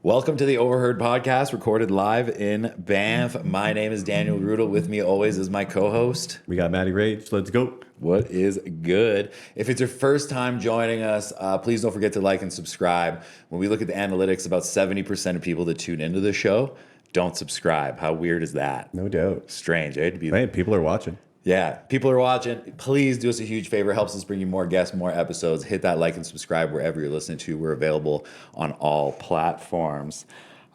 Welcome to the Overheard podcast, recorded live in Banff. My name is Daniel Rudel. With me always is my co-host. We got Maddie Rage. Let's go. What is good? If it's your first time joining us, please don't forget to like and subscribe. When we look at the analytics, about 70% of people that tune into the show don't subscribe. How weird is that? No doubt. Strange, eh? Hey, people are watching. Yeah, people are watching. Please do us a huge favor. It helps us bring you more guests, more episodes. Hit that like and subscribe wherever you're listening to. We're available on all platforms.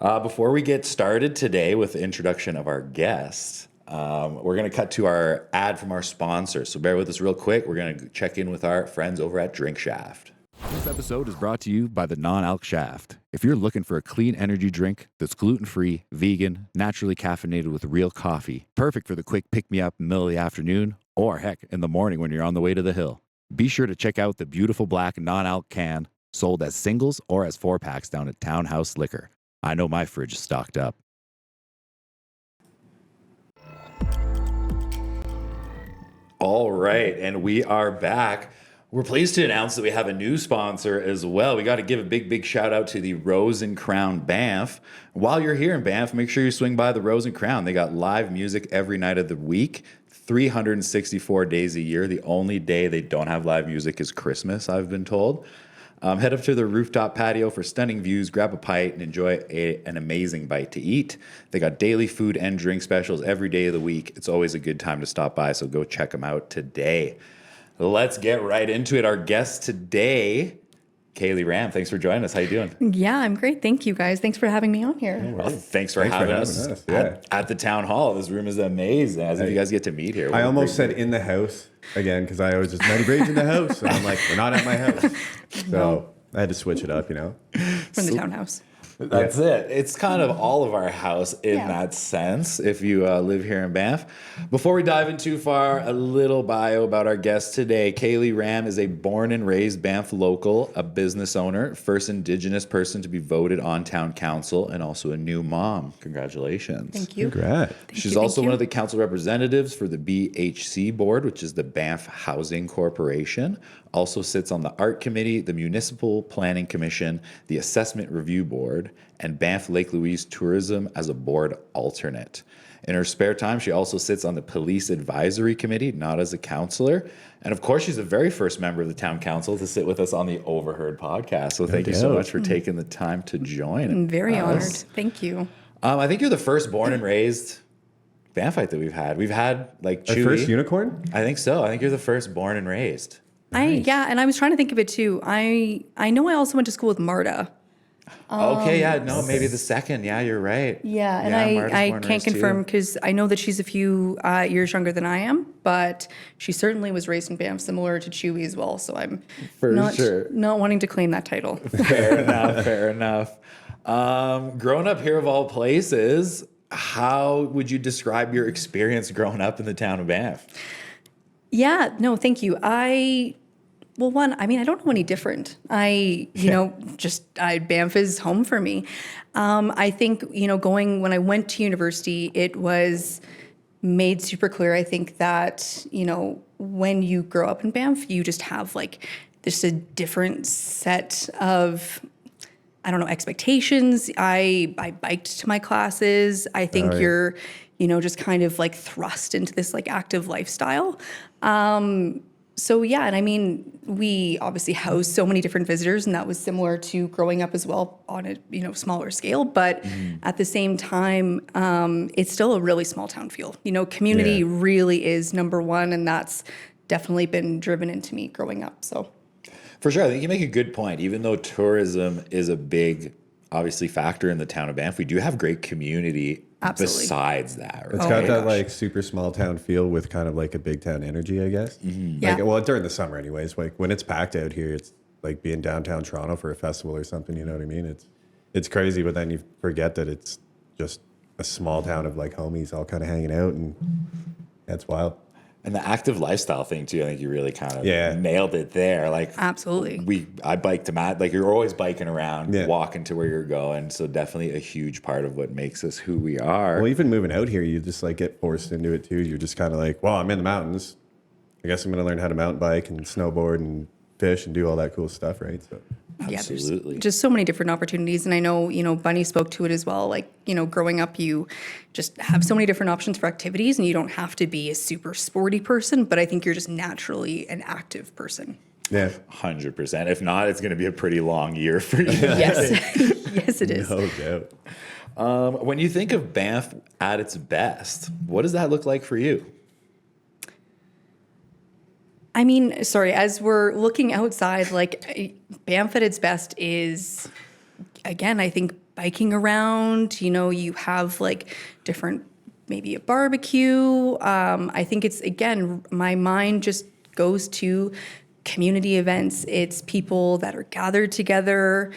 Before we get started today with the introduction of our guest, we're going to cut to our ad from our sponsor. So bear with us real quick. We're going to check in with our friends over at Drink Shaft. This episode is brought to you by the Non-Alc Shaft. If you're looking for a clean energy drink that's gluten-free, vegan, naturally caffeinated with real coffee, perfect for the quick pick-me-up in the middle of the afternoon, or heck, in the morning when you're on the way to the hill, be sure to check out the beautiful black non-alc can sold as singles or as 4-packs down at Townhouse Liquor. I know my fridge is stocked up. All right, and we are back. We're pleased to announce that we have a new sponsor as well. We got to give a big shout out to the Rose and Crown Banff. While you're here in Banff, make sure you swing by the Rose and Crown. They got live music every night of the week, 364 days a year. The only day they don't have live music is Christmas, I've been told. Head up to the rooftop patio for stunning views, grab a pint, and enjoy an amazing bite to eat. They got daily food and drink specials every day of the week. It's always a good time to stop by, so go check them out today. Let's get right into it. Our guest today, Kaylee Ram. Thanks for joining us. How you doing? Yeah, I'm great. Thank you, guys. Thanks for having me on here. Well, thanks for having us Yeah. at the town hall. This room is amazing. As if you guys get to meet here. I almost said in the house again because I always just Maddie Rage in the house. And I'm like, we're not at my house. So I had to switch it up, you know? From the townhouse. That's it. It's kind of all of our house in that sense, if you live here in Banff. Before we dive in too far, a little bio about our guest today. Kaylee Ram is a born and raised Banff local, a business owner, first Indigenous person to be voted on town council, and also a new mom. Congratulations. Thank you. Congrats. She's also one of the council representatives for the BHC board, which is the Banff Housing Corporation. Also sits on the Art Committee, the Municipal Planning Commission, the Assessment Review Board, and Banff Lake Louise Tourism as a board alternate. In her spare time, she also sits on the Police Advisory Committee, not as a councillor. And of course, she's the very first member of the town council to sit with us on the Overheard podcast. So thank you so much for taking the time to join. I'm very honored. Thank you. I think you're the first born and raised Banffite that we've had. We've had like Our Chewy. first unicorn? I think so. I think you're the first born and raised. And I was trying to think of it too. I know I also went to school with Marta. Maybe the second. Yeah, you're right. Yeah, and Marta's I born and can't raised too. confirm because I know that she's a few years younger than I am, but she certainly was raised in Banff, similar to Chewy as well. So I'm not wanting to claim that title. Fair enough. Growing up here of all places, how would you describe your experience growing up in the town of Banff? Yeah, no, thank you. I don't know any different. Banff is home for me. I think, when I went to university, it was made super clear, I think, that, when you grow up in Banff, you just have just a different set of, expectations. I biked to my classes. I think you're, just kind of thrust into this active lifestyle. We obviously house so many different visitors, and that was similar to growing up as well on a, smaller scale. But at the same time, it's still a really small town feel. Community really is number one, and that's definitely been driven into me growing up. So, for sure, I think you make a good point. Even though tourism is a big, obviously, factor in the town of Banff, we do have great community. Absolutely. Besides that, right? It's got that super small town feel with kind of a big town energy, I guess. Yeah. During the summer anyways, when it's packed out here, it's like being downtown Toronto for a festival or something, you know what I mean? It's crazy, but then you forget that it's just a small town of homies all kind of hanging out, and that's wild. And the active lifestyle thing too, I think you really kind of nailed it there. Absolutely. I bike to Matt. You're always biking around, walking to where you're going. So definitely a huge part of what makes us who we are. Well, even moving out here, you just get forced into it too. You're just kind of I'm in the mountains. I guess I'm going to learn how to mountain bike and snowboard and fish and do all that cool stuff, right? So Absolutely. There's just so many different opportunities. And I know, Bunny spoke to it as well. Like, growing up, you just have so many different options for activities and you don't have to be a super sporty person, but I think you're just naturally an active person. Yeah. 100%. If not, it's going to be a pretty long year for you. Yes. Yes, it is. No doubt. When you think of Banff at its best, what does that look like for you? I mean, sorry, as we're looking outside, like Banff at its best is, again, I think biking around, you have like different, maybe a barbecue. I think it's, again, my mind just goes to community events. It's people that are gathered together.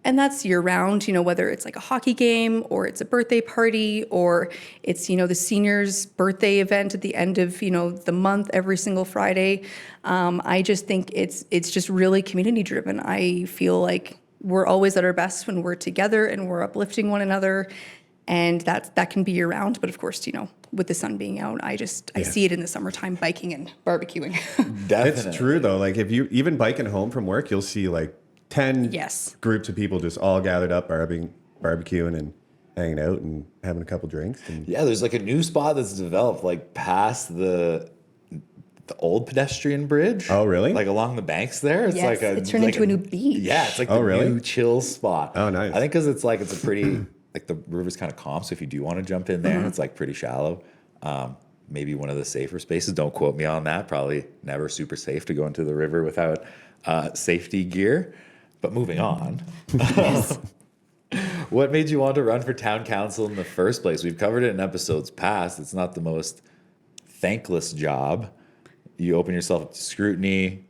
And that's year round, whether it's like a hockey game or it's a birthday party or it's, the seniors' birthday event at the end of, the month every single Friday. I just think it's just really community driven. I feel like we're always at our best when we're together and we're uplifting one another. And that can be year round. But of course, with the sun being out, I see it in the summertime, biking and barbecuing. Definitely. It's true though. Like if you even biking home from work, you'll see like 10 Yes. groups of people just all gathered up, barbecuing and hanging out and having a couple drinks. And Yeah, there's like a new spot that's developed like past the old pedestrian bridge. Oh, really? Like along the banks there. It's Yes, like it's turned into a new beach. Yeah, it's like Oh, the really? new chill spot. Oh, nice. I think because it's a pretty like the river's kind of calm. So if you do want to jump in there, it's like pretty shallow. Maybe one of the safer spaces. Don't quote me on that. Probably never super safe to go into the river without safety gear. But moving on. What made you want to run for town council in the first place? We've covered it in episodes past. It's not the most thankless job. You open yourself up to scrutiny,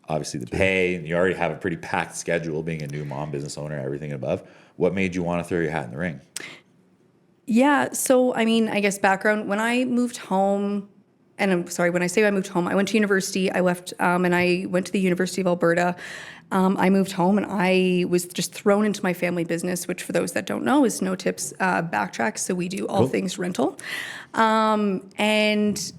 obviously the pay, and you already have a pretty packed schedule being a new mom, business owner, everything above. What made you want to throw your hat in the ring? Yeah. So, I mean, I guess background, when I moved home, and I'm sorry, when I say I moved home, I went to university. I left and I went to the University of Alberta. I moved home and I was just thrown into my family business, which for those that don't know is No Tips Backtrack. So we do all things rental. And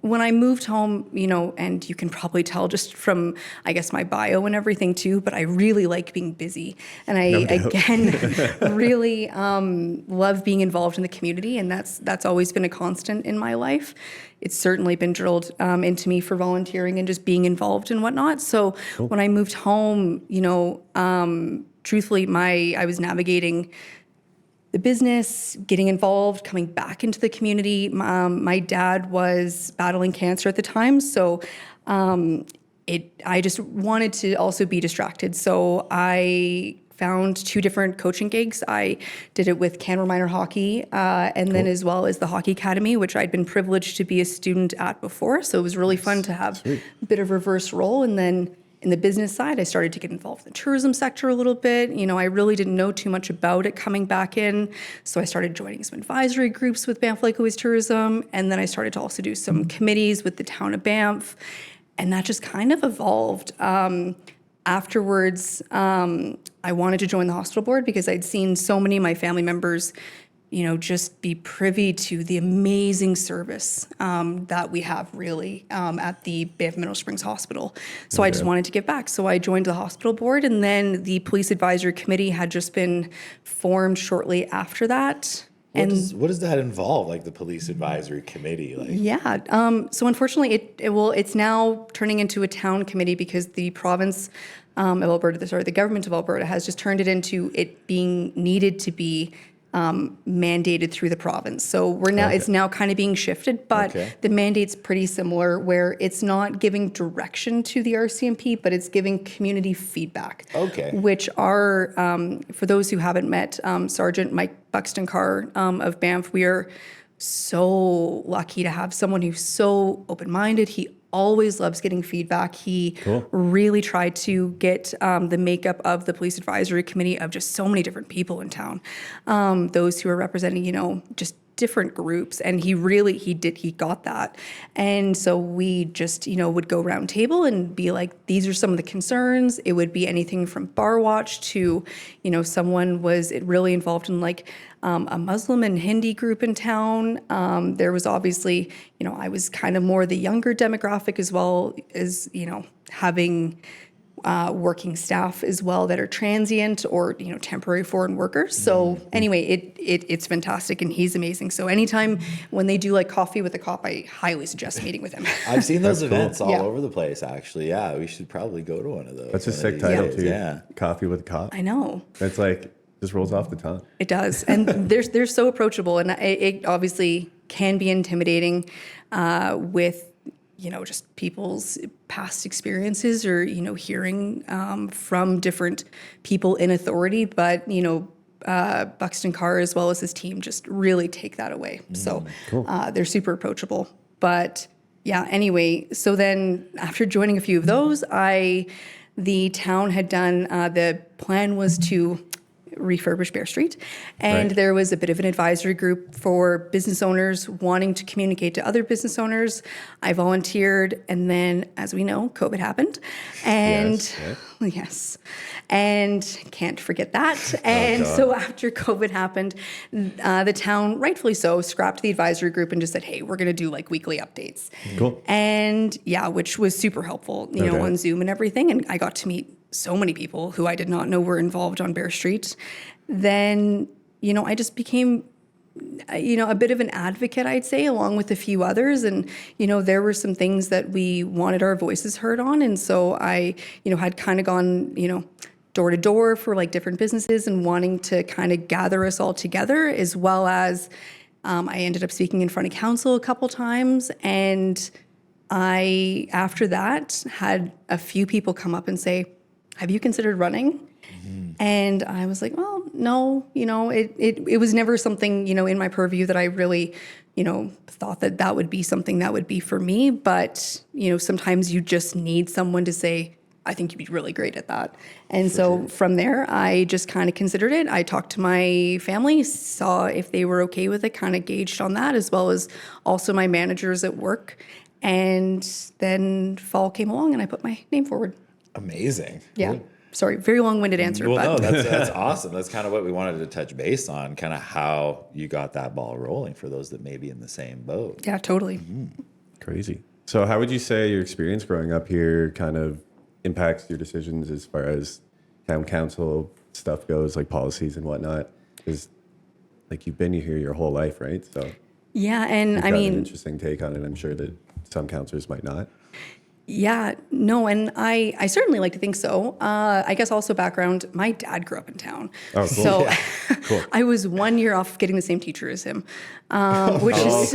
when I moved home, and you can probably tell just from, I guess, my bio and everything too, but I really like being busy. And I, again, really love being involved in the community. And that's always been a constant in my life. It's certainly been drilled into me for volunteering and just being involved and whatnot. So when I moved home, truthfully, I was navigating the business, getting involved, coming back into the community. My dad was battling cancer at the time, so I just wanted to also be distracted. So I found 2 different coaching gigs. I did it with Canberra Minor Hockey, and then as well as the Hockey Academy, which I'd been privileged to be a student at before. So it was really fun to have a bit of reverse role. And then in the business side, I started to get involved in the tourism sector a little bit. I really didn't know too much about it coming back in. So I started joining some advisory groups with Banff Lakeways Tourism. And then I started to also do some committees with the town of Banff. And that just kind of evolved. Afterwards, I wanted to join the hospital board because I'd seen so many of my family members just be privy to the amazing service that we have really at the Banff Mineral Springs Hospital. So I just wanted to give back. So I joined the hospital board, and then the police advisory committee had just been formed shortly after that. What does that involve, like the police advisory committee? Yeah. So unfortunately, it's now turning into a town committee because the province of Alberta, the government of Alberta has just turned it into it being needed to be mandated through the province. So it's now kind of being shifted, but the mandate's pretty similar where it's not giving direction to the RCMP, but it's giving community feedback. Which are, for those who haven't met Sergeant Mike Buxton Carr of Banff, we are so lucky to have someone who's so open-minded. He always loves getting feedback. He really tried to get the makeup of the police advisory committee of just so many different people in town, those who are representing, just different groups, and he got that. And so we just, would go round table and be like, these are some of the concerns. It would be anything from bar watch to, someone was really involved in like a Muslim and Hindi group in town. There was obviously, I was kind of more the younger demographic as well as, having working staff as well that are transient or, temporary foreign workers. So anyway, it's fantastic and he's amazing. So anytime when they do like coffee with a cop, I highly suggest meeting with him. I've seen those That's cool. events all Yeah. over the place, actually. Yeah, we should probably go to one of those. That's a one of sick these title days. too. Yeah. Coffee with a cop. I know. It's like just rolls off the tongue. It does. And they're so approachable. And it obviously can be intimidating with, just people's past experiences or, hearing from different people in authority. But, Buxton Carr as well as his team just really take that away. So they're super approachable. But yeah, anyway, so then after joining a few of those, the town had done, the plan was to refurbish Bear Street. And Right. there was a bit of an advisory group for business owners wanting to communicate to other business owners. I volunteered, and then, as we know, COVID happened. And yes, and can't forget that. And God. so after COVID happened, the town, rightfully so, scrapped the advisory group and just said, hey, we're going to do like weekly updates. Cool. And yeah, which was super helpful, Okay. on Zoom and everything. And I got to meet so many people who I did not know were involved on Bear Street. Then, I just became, a bit of an advocate, I'd say, along with a few others. And, there were some things that we wanted our voices heard on. And so I, had kind of gone, door to door for like different businesses and wanting to kind of gather us all together, as well as I ended up speaking in front of council a couple times. And I, after that, had a few people come up and say, have you considered running? And I was like, well, no, it was never something, in my purview that I really, thought that would be something that would be for me. But, sometimes you just need someone to say, I think you'd be really great at that. And so from there, I just kind of considered it. I talked to my family, saw if they were okay with it, kind of gauged on that, as well as also my managers at work. And then fall came along and I put my name forward. Amazing. Yeah. Sorry, very long-winded answer. Well, but no, that's awesome. That's kind of what we wanted to touch base on, kind of how you got that ball rolling for those that may be in the same boat. yeah, totally. Crazy. So how would you say your experience growing up here kind of impacts your decisions as far as town council stuff goes, like policies and whatnot? Because like you've been here your whole life, right? So Yeah, and you've I got an mean, interesting take on it. I'm sure that some councillors might not. yeah, no, and I certainly like to think so. I guess also background, my dad grew up in town. Oh, cool. So Yeah. Cool. I was 1 year off getting the same teacher as him, which is,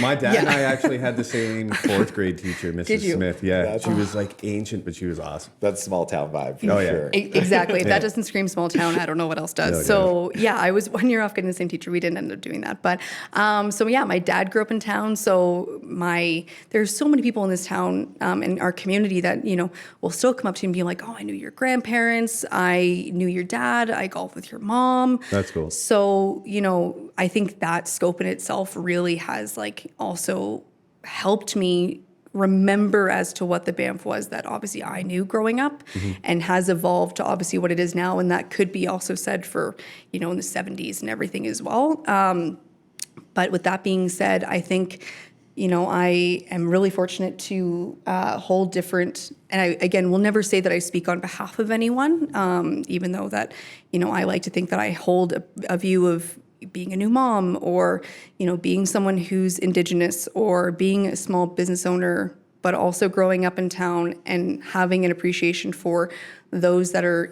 My dad and I actually had the same fourth grade teacher, Mrs. Did you? Smith. Yeah, That's she was like ancient, but she was awesome. That's small town vibe for Oh, yeah. sure. exactly. If that doesn't scream small town, I don't know what else does. No, So yeah, I was 1 year off getting the same teacher. We didn't end up doing that. But so yeah, my dad grew up in town. So there's so many people in this town in our community that, will still come up to me and be like, oh, I knew your grandparents. I knew your dad. I golfed with your mom. That's cool. So, I think that scope in itself really has like also helped me remember as to what the Banff was that obviously I knew growing up and has evolved to obviously what it is now. And that could be also said for, in the 70s and everything as well. But with that being said, I think, I am really fortunate to hold different, and I, again, will never say that I speak on behalf of anyone, even though that, I like to think that I hold a view of being a new mom or, being someone who's Indigenous or being a small business owner, but also growing up in town and having an appreciation for those that are,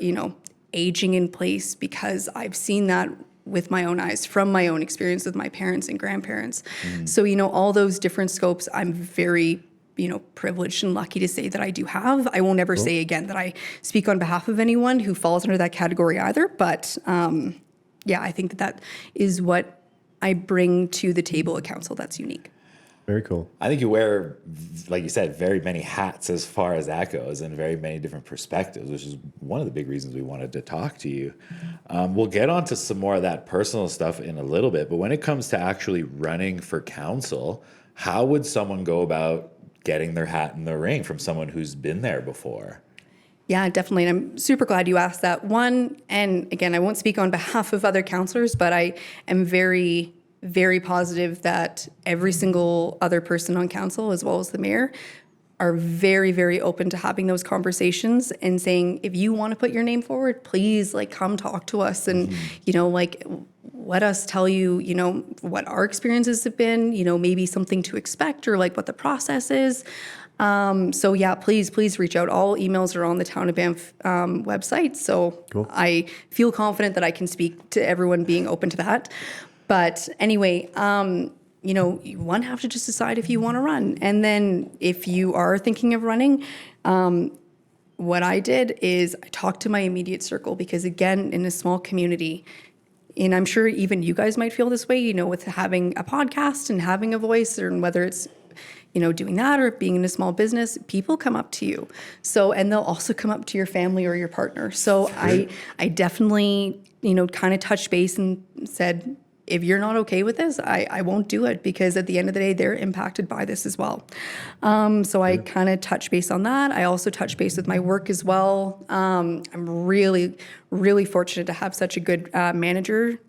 aging in place, because I've seen that with my own eyes from my own experience with my parents and grandparents. So, all those different scopes, I'm very, privileged and lucky to say that I do have. I will never say again that I speak on behalf of anyone who falls under that category either. But yeah, I think that is what I bring to the table at council that's unique. Very cool. I think you wear, like you said, very many hats as far as that goes and very many different perspectives, which is one of the big reasons we wanted to talk to you. We'll get onto some more of that personal stuff in a little bit, but when it comes to actually running for council, how would someone go about getting their hat in the ring from someone who's been there before? Yeah, definitely. And I'm super glad you asked that. One, and again, I won't speak on behalf of other councillors, but I am very, very positive that every single other person on council, as well as the mayor, are very, very open to having those conversations and saying, if you want to put your name forward, please like come talk to us and, you know, like let us tell you, you know, what our experiences have been, you know, maybe something to expect or like what the process is. So yeah, please reach out. All emails are on the Town of Banff website. So Cool. I feel confident that I can speak to everyone being open to that. But anyway, you know, you one have to just decide if you want to run. And then if you are thinking of running, what I did is I talked to my immediate circle because again, in a small community, and I'm sure even you guys might feel this way, you know, with having a podcast and having a voice, or whether it's, you know, doing that or being in a small business, people come up to you. So, and they'll also come up to your family or your partner. So I definitely, you know, kind of touched base and said, if you're not okay with this, I won't do it, because at the end of the day, they're impacted by this as well. So I kind of touch base on that. I also touch base with my work as well. I'm really, really fortunate to have such a good manager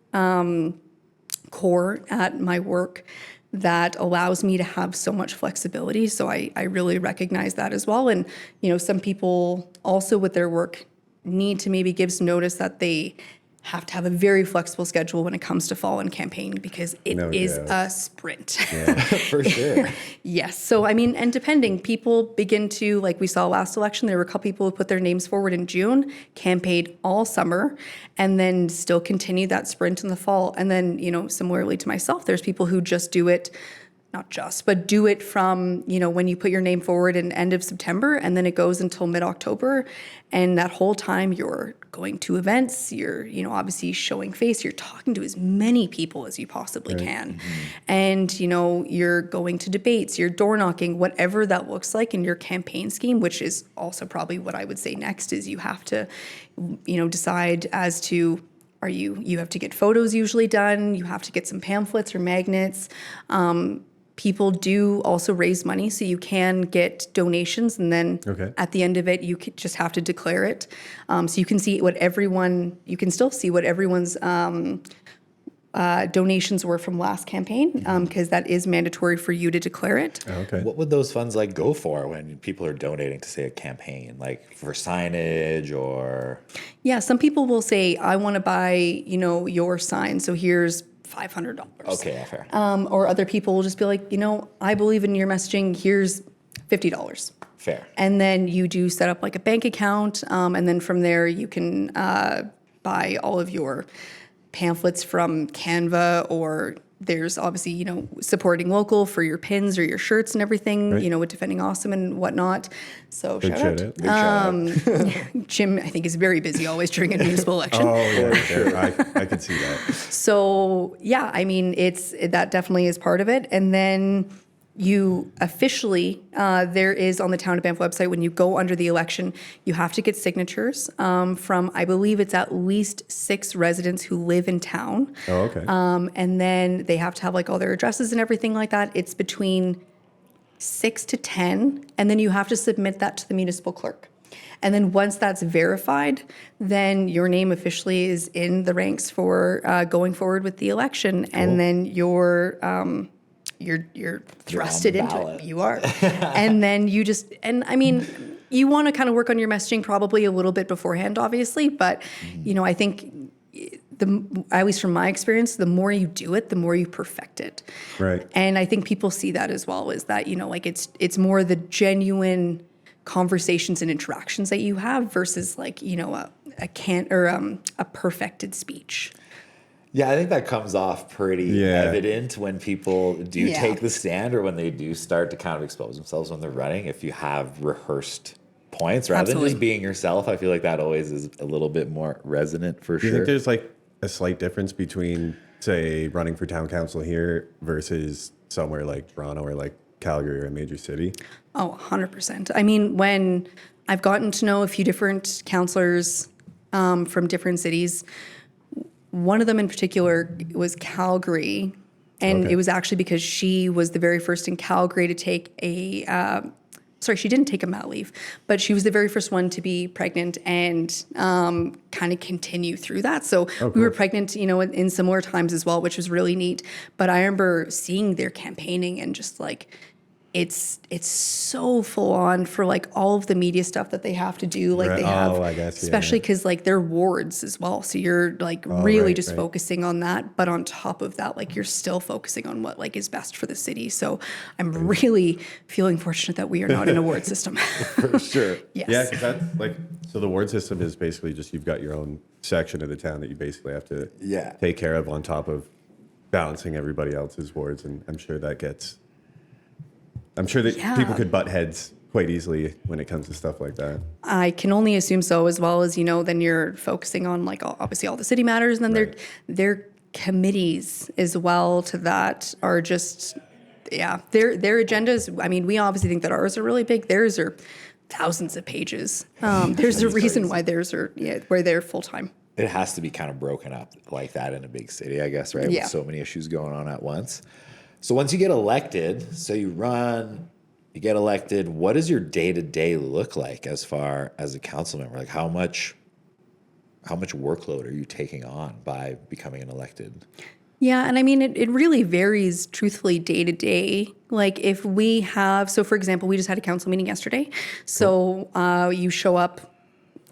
core at my work that allows me to have so much flexibility. So I really recognize that as well. And, you know, some people also with their work need to maybe give some notice that they have to have a very flexible schedule when it comes to fall and campaign, because it is a sprint. For sure. Yes. So, I mean, and depending, people begin to, like we saw last election, there were a couple people who put their names forward in June, campaigned all summer, and then still continue that sprint in the fall. And then, you know, similarly to myself, there's people who just do it, not just, but do it from, you know, when you put your name forward in end of September, and then it goes until mid-October. And that whole time you're going to events, you're, you know, obviously showing face, you're talking to as many people as you possibly can. And, you know, you're going to debates, you're door knocking, whatever that looks like in your campaign scheme, which is also probably what I would say next is you have to, you know, decide as to, are you have to get photos usually done, you have to get some pamphlets or magnets. People do also raise money, so you can get donations, and then at the end of it, you just have to declare it. So you can see what everyone, you can still see what everyone's donations were from last campaign, because that is mandatory for you to declare it. What would those funds like go for when people are donating to, say, a campaign, like for signage or? Yeah, some people will say, I want to buy, you know, your sign, so here's $500. Okay, fair. Or other people will just be like, you know, I believe in your messaging, here's $50. Fair. And then you do set up like a bank account, and then from there you can buy all of your pamphlets from Canva, or there's obviously, you know, supporting local for your pins or your shirts and everything, you know, with Defending Awesome and whatnot. So Big shout out. Jim, I think, is very busy always during a municipal election. Oh yeah, sure. I could see that. So yeah, I mean, that definitely is part of it. And then you officially, there is on the Town of Banff website, when you go under the election, you have to get signatures from, I believe it's at least 6 residents who live in town. Oh, okay. And then they have to have like all their addresses and everything like that. It's between 6 to 10, and then you have to submit that to the municipal clerk. And then once that's verified, then your name officially is in the ranks for going forward with the election, and then you're thrusted into it. You are. And then you just, and I mean, you want to kind of work on your messaging probably a little bit beforehand, obviously, but you know, I think at least from my experience, the more you do it, the more you perfect it. Right. And I think people see that as well, is that, you know, like it's more the genuine conversations and interactions that you have versus like, you know, a perfected speech. Yeah, I think that comes off pretty evident when people do take the stand, or when they do start to kind of expose themselves when they're running. If you have rehearsed points rather than just being yourself, I feel like that always is a little bit more resonant for Do you sure. think there's like a slight difference between, say, running for town council here versus somewhere like Toronto or like Calgary or a major city? Oh, 100%. I mean, when I've gotten to know a few different councillors from different cities, one of them in particular was Calgary, and it was actually because she was the very first in Calgary to take she didn't take a mat leave, but she was the very first one to be pregnant and kind of continue through that. So we were pregnant, you know, in similar times as well, which was really neat. But I remember seeing their campaigning and just like, it's so full on for like all of the media stuff that they have to do. Like Right. they have, Oh, I guess, yeah, especially yeah. because like they're wards as well. So you're like really right, just right. focusing on that. But on top of that, like you're still focusing on what like is best for the city. So I'm really feeling fortunate that we are not in a ward system. For sure. Yes. Yeah, because that's like, so the ward system is basically just you've got your own section of the town that you basically have to Yeah. take care of on top of balancing everybody else's wards. And I'm sure that Yeah. people could butt heads quite easily when it comes to stuff like that. I can only assume so, as well as, then you're focusing on like obviously all the city matters, and then Right. their committees as well to that are just, yeah, their agendas. I mean, we obviously think that ours are really big. Theirs are thousands of pages. There's a reason why theirs are, where they're full time. It has to be kind of broken up like that in a big city, I guess, right? Yeah. With so many issues going on at once. So once you get elected, so you run, you get elected, what does your day-to-day look like as far as a council member? Like how much workload are you taking on by becoming an elected? Yeah, and I mean, it really varies, truthfully, day to day. Like if we have, so for example, we just had a council meeting yesterday. So you show up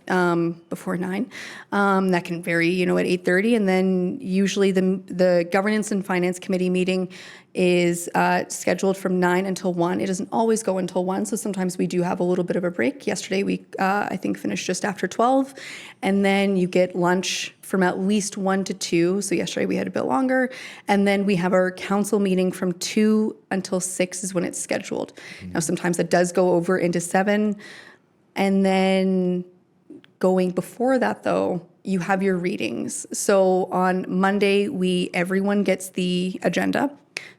before 9. That can vary, at 8:30, and then usually the governance and finance committee meeting is scheduled from 9 until 1. It doesn't always go until 1, so sometimes we do have a little bit of a break. Yesterday we I think finished just after 12, and then you get lunch from at least 1 to 2. So yesterday we had a bit longer, and then we have our council meeting from 2 until 6 is when it's scheduled. Now sometimes it does go over into 7, and then going before that, though, you have your readings. So on Monday, everyone gets the agenda.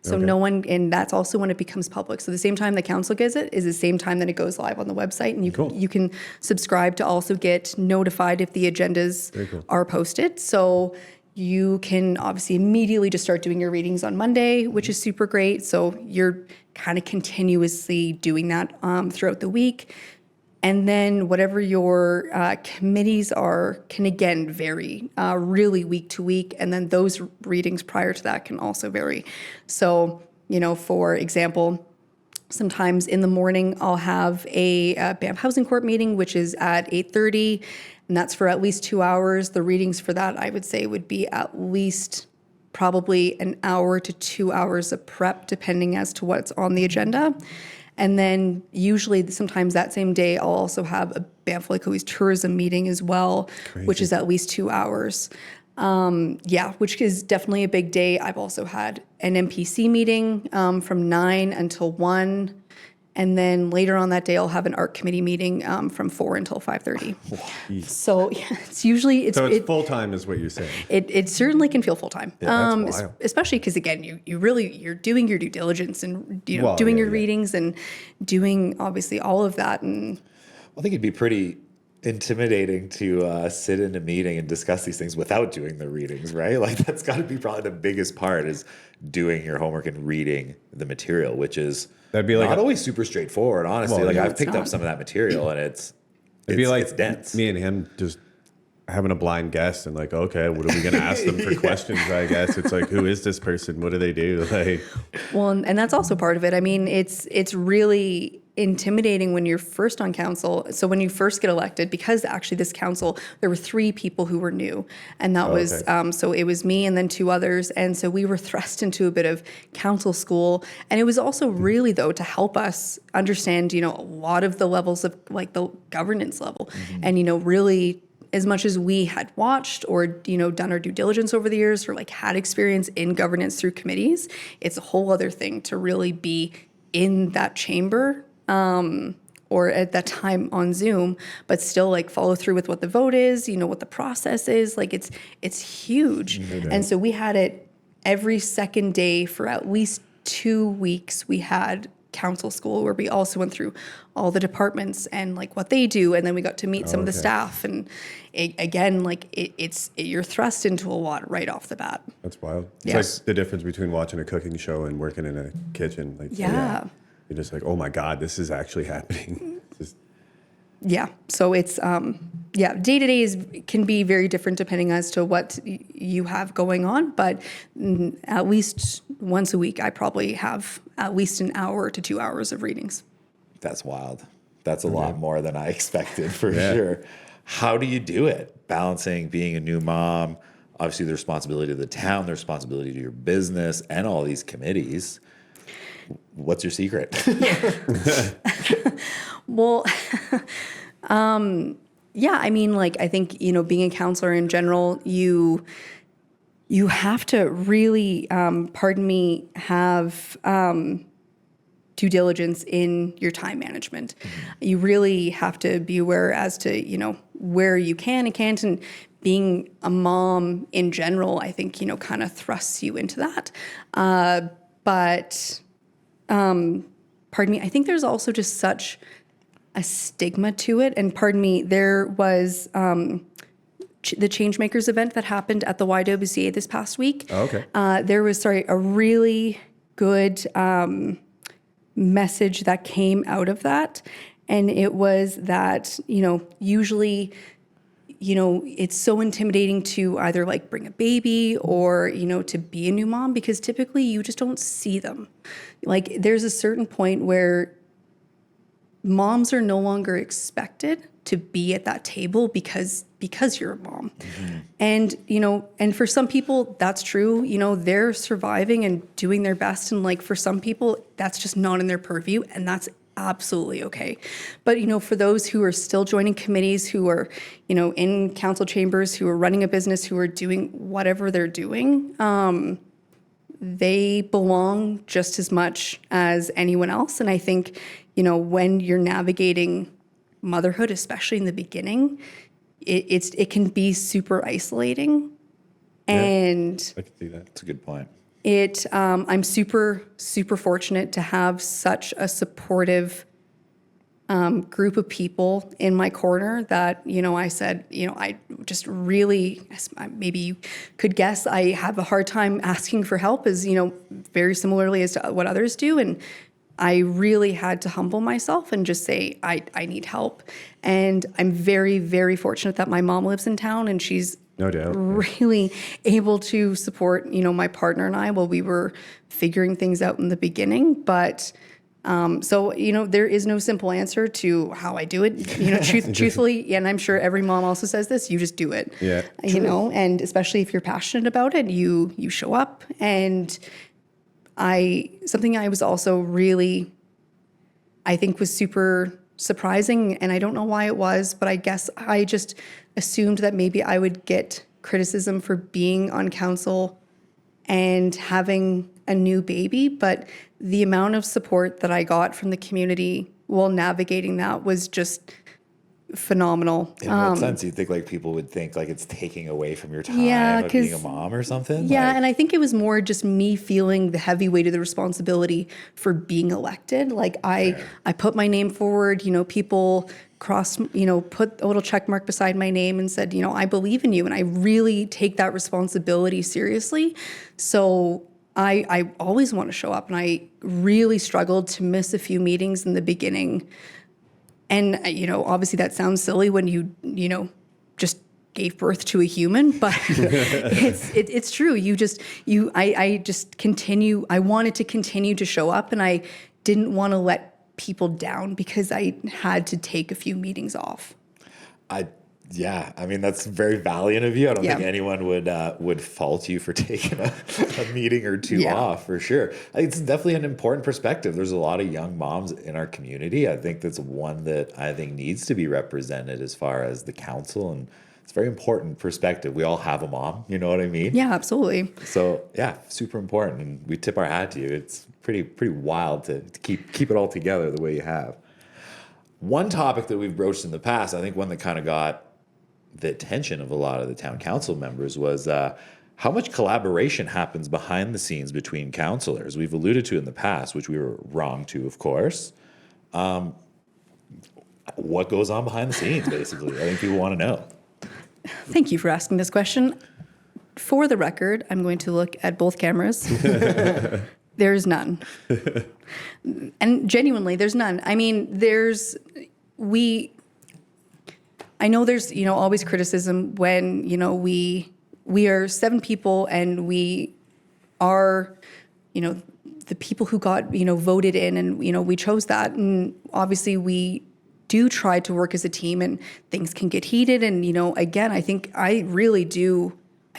So no one, and that's also when it becomes public. So the same time the council gets it is the same time that it goes live on the website, and you can subscribe to also get notified if the agendas are posted. So you can obviously immediately just start doing your readings on Monday, which is super great. So you're kind of continuously doing that throughout the week. And then whatever your committees are can again vary really week to week. And then those readings prior to that can also vary. So, for example, sometimes in the morning I'll have a Banff Housing Court meeting, which is at 8:30, and that's for at least 2 hours. The readings for that, I would say, would be at least probably an hour to 2 hours of prep, depending as to what's on the agenda. And then usually sometimes that same day, I'll also have a Banff Lake Louise tourism meeting as well, which is at least 2 hours. Which is definitely a big day. I've also had an MPC meeting from 9 until 1. And then later on that day, I'll have an art committee meeting from 4 until 5:30. So it's usually So it's full time, is what you're saying. It certainly can feel full time. Yeah, that's wild. Especially because again, you're doing your due diligence and doing your readings and doing obviously all of that. And I think it'd be pretty intimidating to sit in a meeting and discuss these things without doing the readings, right? Like that's got to be probably the biggest part is doing your homework and reading the material, which is That'd be like not always super straightforward, honestly. Well, like no, I've it's picked up not. some of that material and it's dense. me and him just having a blind guess and like, okay, what are we going to ask them for questions? I guess it's like, who is this person? What do they do? Like, well, and that's also part of it. I mean, it's really intimidating when you're first on council. So when you first get elected, because actually this council, there were 3 people who were new, and that was so it was me and then 2 others, and so we were thrust into a bit of council school, and it was also really though to help us understand, a lot of the levels of like the governance level, and really. As much as we had watched or, done our due diligence over the years or like had experience in governance through committees, it's a whole other thing to really be in that chamber or at that time on Zoom, but still like follow through with what the vote is, what the process is. Like it's huge. And so we had it every second day for at least 2 weeks. We had council school where we also went through all the departments and like what they do, and then we got to meet some of the staff, and you're thrust into a lot right off the bat. that's wild. It's Yes. like the difference between watching a cooking show and working in a kitchen. Like, Yeah. You're just like, oh my God, this is actually happening. It's just, Yeah. So it's day to day can be very different depending as to what you have going on, but at least once a week, I probably have at least an hour to 2 hours of readings. That's wild. That's a lot more than I expected for Yeah. sure. How do you do it? Balancing being a new mom, obviously the responsibility to the town, the responsibility to your business, and all these committees. What's your secret? Well, yeah, I mean, like, I think, being a counselor in general, you have to really, have due diligence in your time management. You really have to be aware as to, where you can and can't. And being a mom in general, I think, kind of thrusts you into that. But I think there's also just such a stigma to it. And there was the Changemakers event that happened at the YWCA this past week. Oh, okay. There was, a really good message that came out of that. And it was that, usually, it's so intimidating to either like bring a baby or, to be a new mom, because typically you just don't see them. Like, there's a certain point where moms are no longer expected to be at that table because you're a mom. And, and for some people that's true, they're surviving and doing their best. And like, for some people that's just not in their purview, and that's absolutely okay. But, for those who are still joining committees, who are, in council chambers, who are running a business, who are doing whatever they're doing, they belong just as much as anyone else. And I think, when you're navigating motherhood, especially in the beginning, it can be super isolating. And I can see that. That's a good point. I'm super, super fortunate to have such a supportive group of people in my corner that, I said, I just really, maybe you could guess, I have a hard time asking for help, as, very similarly as to what others do. And I really had to humble myself and just say, I need help. And I'm very, very fortunate that my mom lives in town, and she's No doubt. really able to support, my partner and I while we were figuring things out in the beginning. But so, there is no simple answer to how I do it. Truthfully, and I'm sure every mom also says this, you just do it. Yeah. And especially if you're passionate about it, you show up. And something I was also really, I think, was super surprising, and I don't know why it was, but I guess I just assumed that maybe I would get criticism for being on council and having a new baby, but the amount of support that I got from the community while navigating that was just phenomenal. In what sense? You think like people would think like it's taking away from your time Yeah, of being a 'cause- mom or something? Yeah, Like, and I think it was more just me feeling the heavy weight of the responsibility for being elected. Like, I put my name forward, people put a little check mark beside my name and said, I believe in you, and I really take that responsibility seriously. So I always want to show up, and I really struggled to miss a few meetings in the beginning. And, obviously that sounds silly when you just gave birth to a human, but it's true. I wanted to continue to show up, and I didn't want to let people down because I had to take a few meetings off. Yeah, I mean, that's very valiant of you. I don't Yeah. think anyone would fault you for taking a meeting or two Yeah. off, for sure. It's definitely an important perspective. There's a lot of young moms in our community. I think that's one that I think needs to be represented as far as the council, and it's a very important perspective. We all have a mom, you know what I mean? Yeah, absolutely. So yeah, super important, and we tip our hat to you. It's pretty wild to keep it all together the way you have. One topic that we've broached in the past, I think one that kind of got the attention of a lot of the town council members, was how much collaboration happens behind the scenes between councillors. We've alluded to in the past, which we were wrong to, of course. What goes on behind the scenes, basically? I think people want to know. Thank you for asking this question. For the record, I'm going to look at both cameras. There's none. And genuinely, there's none. I mean, I know there's, always criticism when, we are 7 people and we are the people who got, voted in, and, we chose that. And obviously we do try to work as a team, and things can get heated. And, again, I think I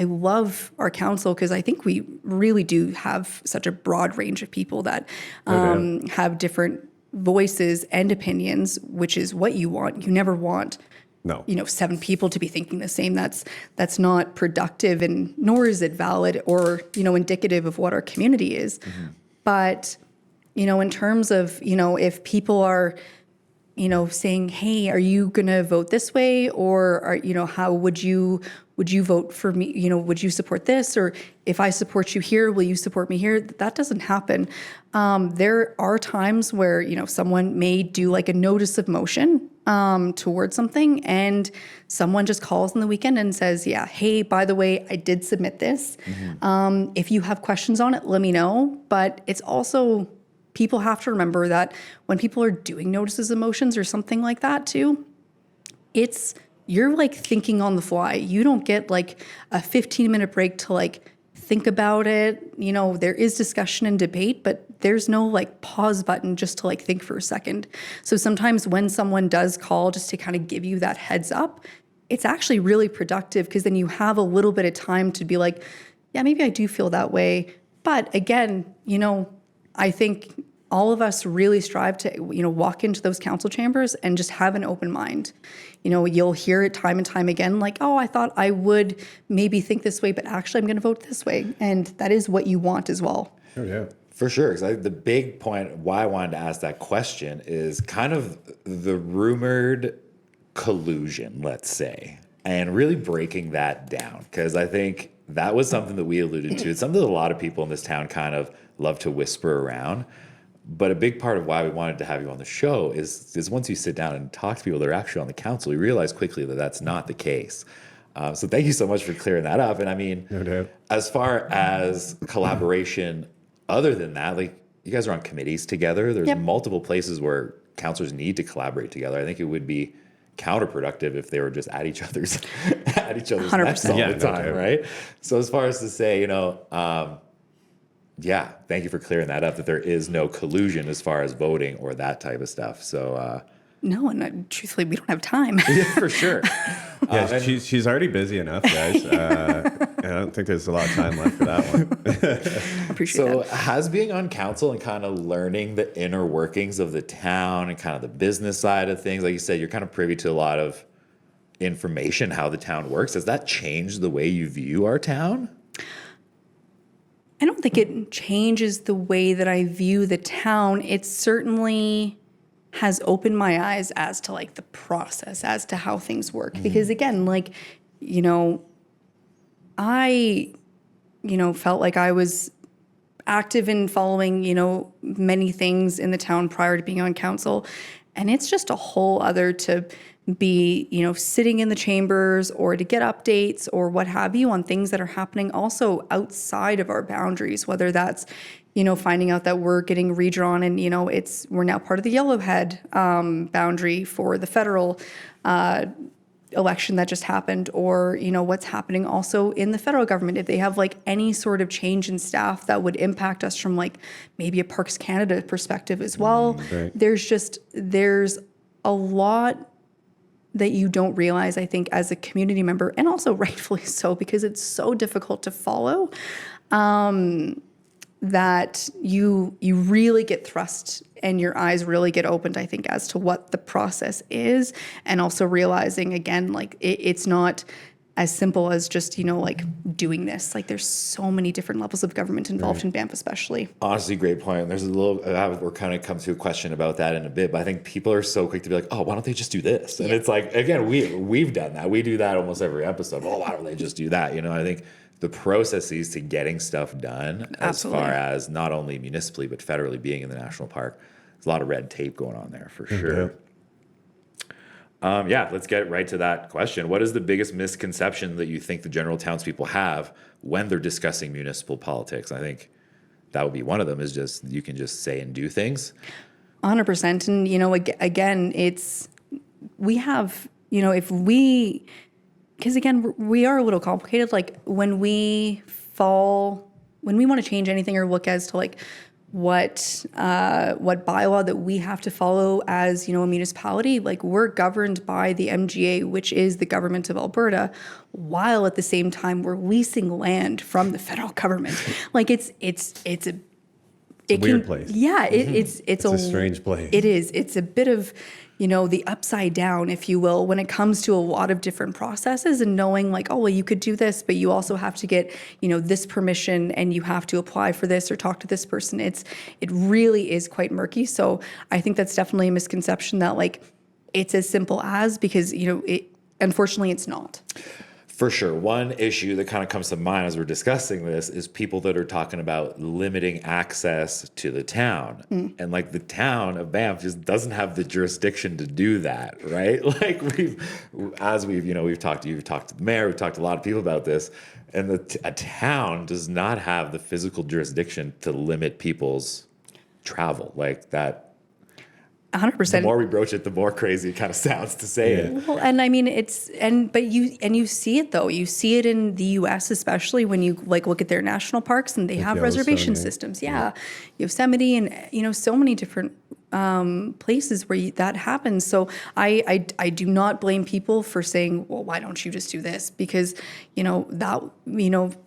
love our council, because I think we really do have such a broad range of people that have different voices and opinions, which is what you want. You never want, No. 7 people to be thinking the same. That's not productive, and nor is it valid or, indicative of what our community is. Mm-hmm. But, in terms of, if people are, saying, hey, are you going to vote this way? Or, how would you vote for me? Would you support this? Or if I support you here, will you support me here? That doesn't happen. There are times where, someone may do like a notice of motion towards something, and someone just calls on the weekend and says, yeah, hey, by the way, I did submit this. Mm-hmm. If you have questions on it, let me know. But it's also, people have to remember that when people are doing notices of motions or something like that too, you're like thinking on the fly. You don't get like a 15-minute break to like think about it. There is discussion and debate, but there's no like pause button just to like think for a second. So sometimes when someone does call just to kind of give you that heads up, it's actually really productive, because then you have a little bit of time to be like, yeah, maybe I do feel that way. But again, I think all of us really strive to, walk into those council chambers and just have an open mind. You'll hear it time and time again, like, oh, I thought I would maybe think this way, but actually I'm going to vote this way. And that is what you want as well. Oh, yeah. For sure. Because the big point why I wanted to ask that question is kind of the rumored collusion, let's say, and really breaking that down. Because I think that was something that we alluded to. It's something that a lot of people in this town kind of love to whisper around. But a big part of why we wanted to have you on the show is once you sit down and talk to people that are actually on the council, you realize quickly that that's not the case. So thank you so much for clearing that up. And I mean, No doubt. as far as collaboration, other than that, like, you guys are on committees together. There's Yep. multiple places where councilors need to collaborate together. I think it would be counterproductive if they were just at each other's necks all 100%. Yeah, the no time, doubt. right? So as far as to say, yeah, thank you for clearing that up, that there is no collusion as far as voting or that type of stuff. So, No, and truthfully, we don't have time. yeah, for sure. Yeah, she's already busy enough, guys. I don't think there's a lot of time left for that one. Appreciate So that. has being on council and kind of learning the inner workings of the town and kind of the business side of things, like you said, you're kind of privy to a lot of information, how the town works. Has that changed the way you view our town? I don't think it changes the way that I view the town. It certainly has opened my eyes as to like the process, as to how things work. Because again, like, I, felt like I was active in following, many things in the town prior to being on council. And it's just a whole other to be, sitting in the chambers or to get updates or what have you on things that are happening also outside of our boundaries, whether that's, finding out that we're getting redrawn and, we're now part of the Yellowhead boundary for the federal election that just happened, or, what's happening also in the federal government. If they have like any sort of change in staff that would impact us from like maybe a Parks Canada perspective as well. Right. There's a lot that you don't realize, I think, as a community member, and also rightfully so, because it's so difficult to follow, that you really get thrust and your eyes really get opened, I think, as to what the process is, and also realizing, again, like it's not as simple as just, like doing this. Like there's so many different levels of government involved in Banff especially. Honestly, great point. There's a little, we're kind of come to a question about that in a bit, but I think people are so quick to be like, oh, why don't they just do this? And it's like, again, we've done that. We do that almost every episode. Oh, why don't they just do that? I think the processes to getting stuff done, Absolutely. as far as not only municipally, but federally being in the national park, there's a lot of red tape going on there for sure. Yeah, let's get right to that question. What is the biggest misconception that you think the general townspeople have when they're discussing municipal politics? I think that would be one of them, is just you can just say and do things. 100%. And, again, we have, because again, we are a little complicated. Like when we fall when we want to change anything or look as to like what bylaw that we have to follow as, a municipality, like we're governed by the MGA, which is the government of Alberta, while at the same time we're leasing land from the federal government. Like it's a weird place. Yeah, it's a strange place. It is. It's a bit of, the upside down, if you will, when it comes to a lot of different processes and knowing like, oh, well, you could do this, but you also have to get, this permission and you have to apply for this or talk to this person. It really is quite murky. So I think that's definitely a misconception that like it's as simple as, because, unfortunately it's not. For sure. One issue that kind of comes to mind as we're discussing this is people that are talking about limiting access to the town. And like the town of Banff just doesn't have the jurisdiction to do that, right? Like you've talked to the mayor, we've talked to a lot of people about this, and a town does not have the physical jurisdiction to limit people's travel like that. 100%. The more we broach it, the more crazy it kind of sounds to say it. Well, and I mean, you see it though. You see it in the U.S., especially when you like look at their national parks and they have reservation systems. Yeah. Yosemite and so many different places where that happens. So I do not blame people for saying, well, why don't you just do this? Because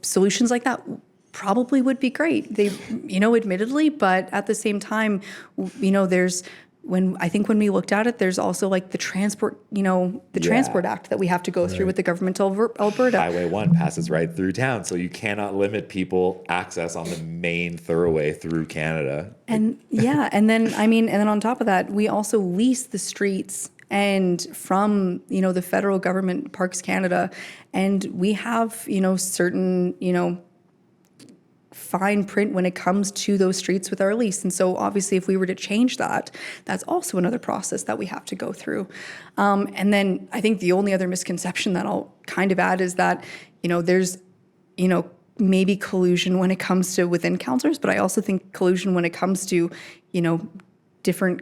solutions like that probably would be great. They admittedly, but at the same time, there's. When we looked at it, there's also like the Transport Act that we have to go through with the government of Alberta. Highway 1 passes right through town, so you cannot limit people access on the main thoroughway through Canada. And then on top of that, we also lease the streets and from, the federal government, Parks Canada, and we have, certain, fine print when it comes to those streets with our lease. And so obviously if we were to change that, that's also another process that we have to go through. And then I think the only other misconception that I'll kind of add is that, there's, maybe collusion when it comes to within councillors, but I also think collusion when it comes to, different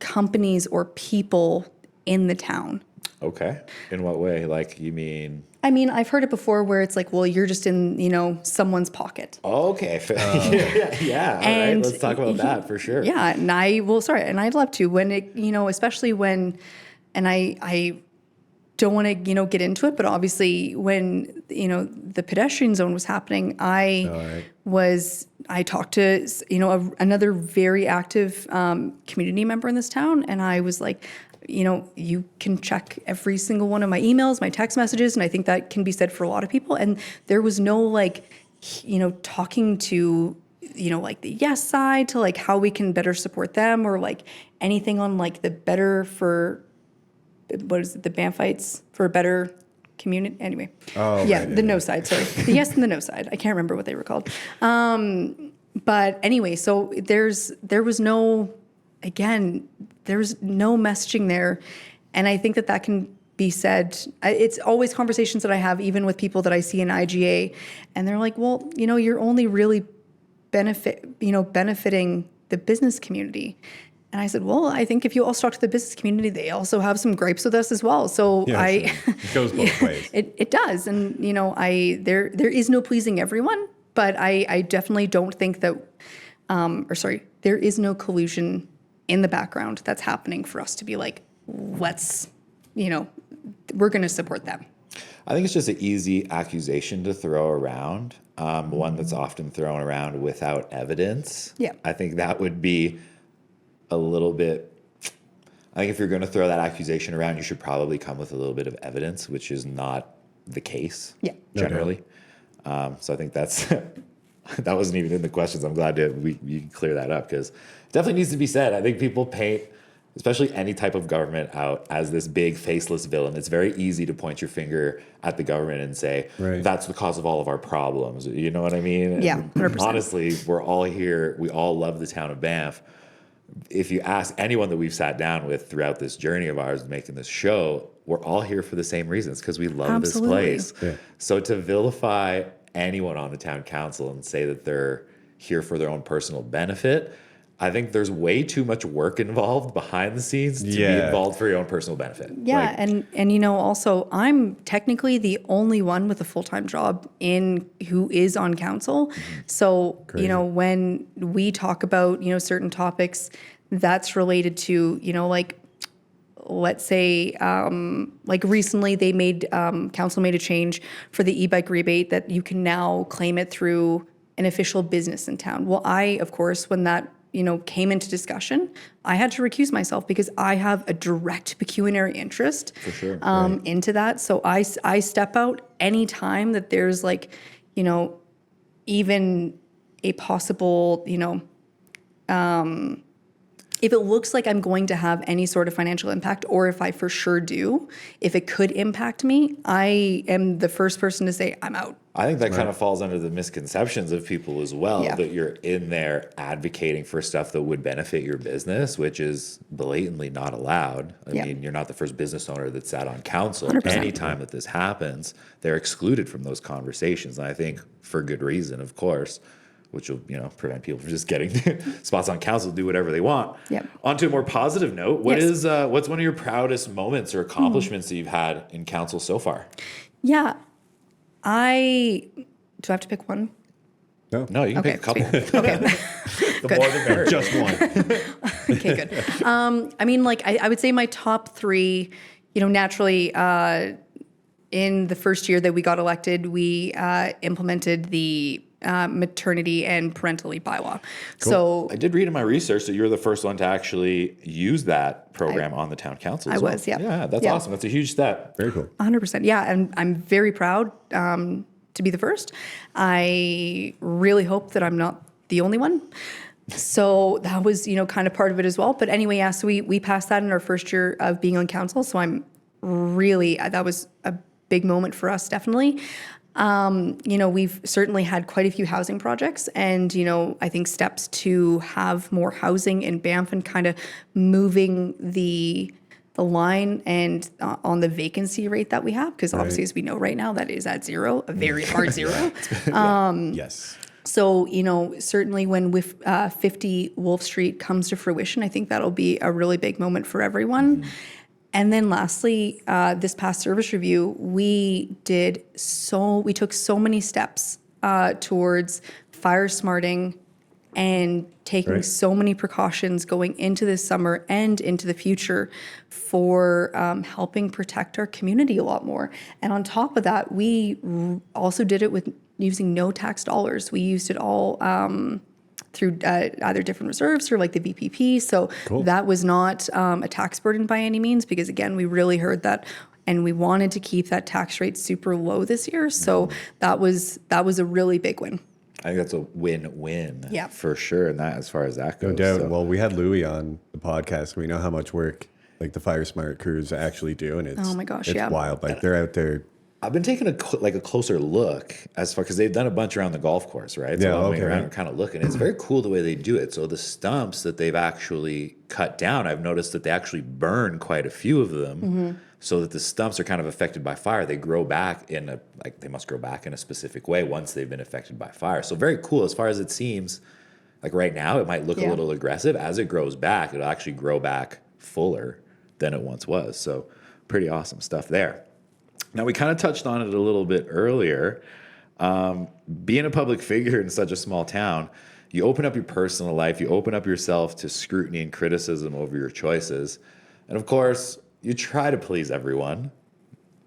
companies or people in the town. Okay. In what way? Like, you mean? I mean, I've heard it before where it's like, well, you're just in, someone's pocket. Okay. Yeah. All right. Let's talk about that for sure. Yeah. And I'd love to when it, especially when, and I don't want to, get into it, but obviously when, the pedestrian zone was happening, I talked to, another very active community member in this town. And I was like, you can check every single one of my emails, my text messages, and I think that can be said for a lot of people. And there was no talking to, like the yes side to like how we can better support them or like anything on like the better for, what is it, the Banffites for a better community. Anyway, the no side, sorry. The yes and the no side. I can't remember what they were called. But anyway, so there was no messaging there. And I think that can be said. It's always conversations that I have, even with people that I see in IGA. And they're like, well, you're only really benefiting the business community. And I said, well, I think if you also talk to the business community, they also have some gripes with us as well. So sure. It goes both ways. It does. And, there is no pleasing everyone, but I definitely don't think that, there is no collusion in the background that's happening for us to be like, let's, we're going to support them. I think it's just an easy accusation to throw around, one that's often thrown around without evidence. Yeah. I think that would be a little bit, I think if you're going to throw that accusation around, you should probably come with a little bit of evidence, which is not the case generally. So I think that's, that wasn't even in the questions. I'm glad we can clear that up because it definitely needs to be said. I think people paint, especially any type of government, out as this big faceless villain. It's very easy to point your finger at the government and say, that's the cause of all of our problems. You know what I mean? Yeah, 100%. Honestly, we're all here. We all love the town of Banff. If you ask anyone that we've sat down with throughout this journey of ours making this show, we're all here for the same reasons because we love this place. Yeah. So to vilify anyone on the town council and say that they're here for their own personal benefit, I think there's way too much work involved behind the scenes to be Yeah. involved for your own personal benefit. Yeah, Like, and you know, also I'm technically the only one with a full-time job in who is on council. So, Crazy. you know, when we talk about, you know, certain topics that's related to, you know, like let's say like recently they made council made a change for the e-bike rebate that you can now claim it through an official business in town. Well, I, of course, when that, you know, came into discussion, I had to recuse myself because I have a direct pecuniary interest For sure, into that. So I step out anytime that there's like, you know, even a possible, you know, if it looks like I'm going to have any sort of financial impact, or if I for sure do, if it could impact me, I am the first person to say I'm out. I think that kind of falls under the misconceptions of people as well, Yeah. that you're in there advocating for stuff that would benefit your business, which is blatantly not allowed. I Yeah. mean, you're not the first business owner that sat on council. 100%. Anytime that this happens, they're excluded from those conversations. And I think for good reason, of course, which will, you know, prevent people from just getting spots on council to do whatever they want. Yep. On to a more positive note, Yes. what's one of your proudest moments or accomplishments that you've had in council so far? Yeah. Do I have to pick one? No, you can pick a couple. sweet. Okay. The more the merrier. Just one. Okay, good. I mean, like, I would say my top three, you know, naturally, in the first year that we got elected, we implemented the maternity and parental leave bylaw. So I did read in my research that you're the first one to actually use that program on the town council. I as well. was, yeah. Yeah, that's Yeah. awesome. That's a huge step. Very cool. 100%. Yeah, and I'm very proud to be the first. I really hope that I'm not the only one. So that was, you know, kind of part of it as well. But anyway, yeah, so we passed that in our first year of being on council. So I'm really, that was a big moment for us, definitely. You know, we've certainly had quite a few housing projects and, you know, I think steps to have more housing in Banff and kind of moving the line and on the vacancy rate that we have, because obviously, as we know right now, that is at zero, a very hard zero. Yes. So, you know, certainly when 50 Wolf Street comes to fruition, I think that'll be a really big moment for everyone. And then lastly, this past service review, we took so many steps towards fire smarting and taking Right. so many precautions going into this summer and into the future for helping protect our community a lot more. And on top of that, we also did it with using no tax dollars. We used it all through either different reserves or like the VPP. So that was not a tax burden by any means, because again, we really heard that and we wanted to keep that tax rate super low this year. So that was a really big win. I think that's a win-win Yeah. for sure. And that, as far as that goes. No doubt. So- Well, we had Louis on the podcast. We know how much work like the Fire Smart crews actually do, and it's Oh my gosh, it's yeah. wild. Like they're out there. I've been taking a closer look as far, because they've done a bunch around the golf course, right? So Yeah, I'm going okay. around and kind of looking. It's very cool the way they do it. So the stumps that they've actually cut down, I've noticed that they actually burn quite a few of them, so that the stumps are kind of affected by fire. They grow back they must grow back in a specific way once they've been affected by fire. So very cool. As far as it seems, like right now, it might look a Yeah. little aggressive. As it grows back, it'll actually grow back fuller than it once was. So pretty awesome stuff there. Now, we kind of touched on it a little bit earlier. Being a public figure in such a small town, you open up your personal life, you open up yourself to scrutiny and criticism over your choices. And of course, you try to please everyone.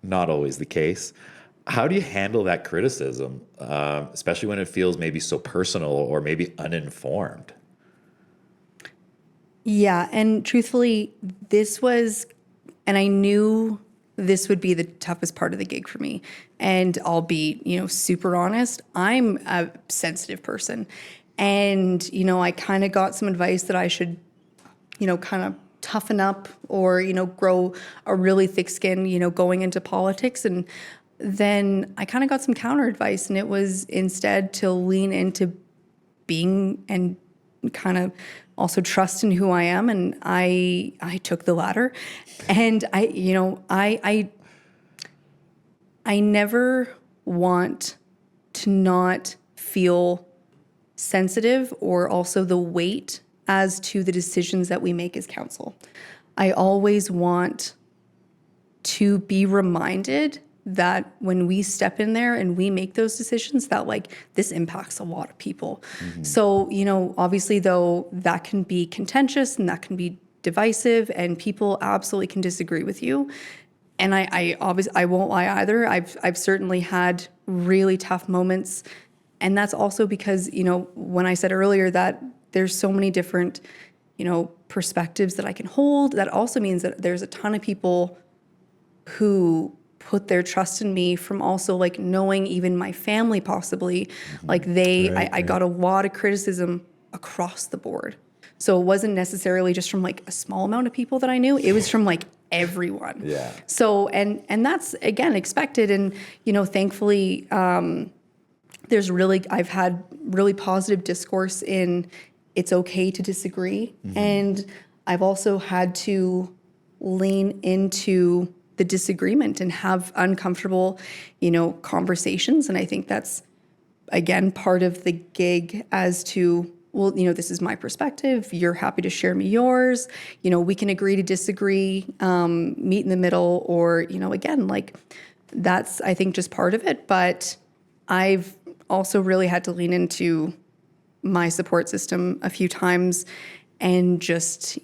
Not always the case. How do you handle that criticism, especially when it feels maybe so personal or maybe uninformed? Yeah, and truthfully, and I knew this would be the toughest part of the gig for me. And I'll be, you know, super honest. I'm a sensitive person. And, you know, I kind of got some advice that I should, you know, kind of toughen up or, you know, grow a really thick skin, you know, going into politics. And then I kind of got some counter advice, and it was instead to lean into being and kind of also trust in who I am. And I took the latter. And I never want to not feel sensitive or also the weight as to the decisions that we make as council. I always want to be reminded that when we step in there and we make those decisions, that like this impacts a lot of people. So, obviously though, that can be contentious and that can be divisive and people absolutely can disagree with you. And I obviously, I won't lie either. I've certainly had really tough moments. And that's also because, when I said earlier that there's so many different, perspectives that I can hold, that also means that there's a ton of people who put their trust in me from also like knowing even my family possibly, like I got a lot of criticism across the board. So it wasn't necessarily just from like a small amount of people that I knew, it was from like everyone. Yeah. So, and that's again expected. And, thankfully, I've had really positive discourse in it's okay to disagree. And I've also had to lean into the disagreement and have uncomfortable, conversations. And I think that's, again, part of the gig as to, well, this is my perspective. You're happy to share me yours. We can agree to disagree, meet in the middle, or, again, like that's, I think, just part of it. But I've also really had to lean into my support system a few times and just,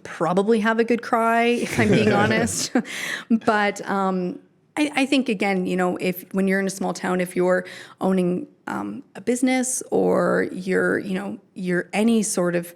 probably have a good cry if I'm being honest. But I think again, if when you're in a small town, if you're owning a business or you're any sort of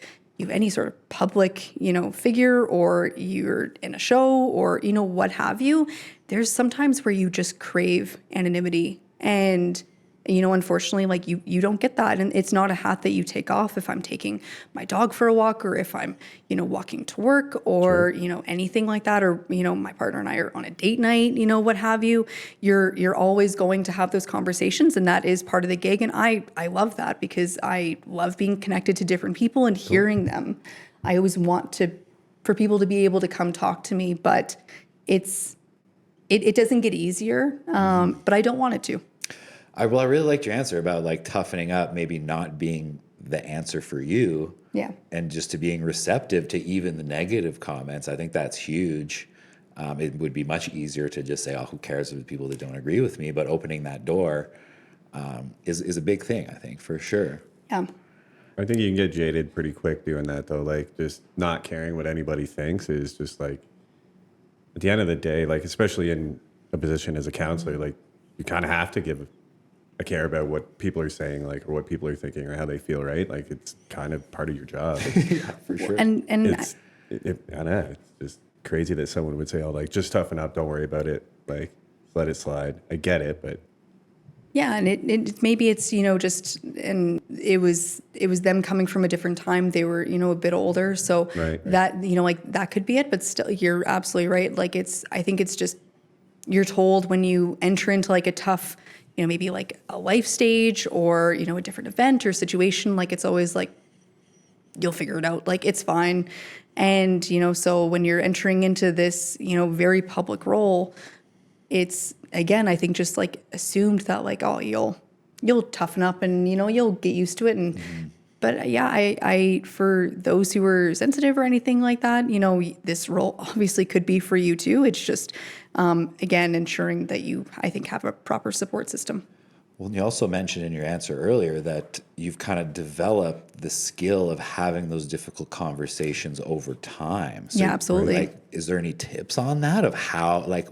public, figure, or you're in a show or, what have you, there's sometimes where you just crave anonymity. And unfortunately, like you don't get that. And it's not a hat that you take off if I'm taking my dog for a walk or if I'm, walking to work or, anything like that. Or, my partner and I are on a date night, what have you. You're always going to have those conversations. And that is part of the gig. And I love that because I love being connected to different people and hearing them. I always want for people to be able to come talk to me, but it doesn't get easier, but I don't want it to. I really liked your answer about like toughening up, maybe not being the answer for you. Yeah. And just to being receptive to even the negative comments. I think that's huge. It would be much easier to just say, oh, who cares if people that don't agree with me? But opening that door is a big thing, I think, for sure. Yeah. I think you can get jaded pretty quick doing that, though. Like, just not caring what anybody thinks is just like, at the end of the day, like, especially in a position as a counselor, like, you kind of have to give a care about what people are saying, like, or what people are thinking or how they feel, right? Like, it's kind of part of your job. Yeah, for sure. And I don't know, it's just crazy that someone would say, oh, like, just toughen up, don't worry about it, like, let it slide. I get it, but yeah, and it maybe it's just, and it was them coming from a different time. They were a bit older, so right. That like that could be it. But still, you're absolutely right. Like I think it's just you're told when you enter into like a tough, maybe like a life stage or a different event or situation. Like it's always like you'll figure it out. Like it's fine, and so when you're entering into this very public role, it's again, I think just like assumed that like, oh, you'll toughen up and you'll get used to it. And but yeah, I for those who are sensitive or anything like that, this role obviously could be for you too. It's just again ensuring that you, I think, have a proper support system. Well, you also mentioned in your answer earlier that you've kind of developed the skill of having those difficult conversations over time. So, yeah, absolutely. Like, is there any tips on that of how, like,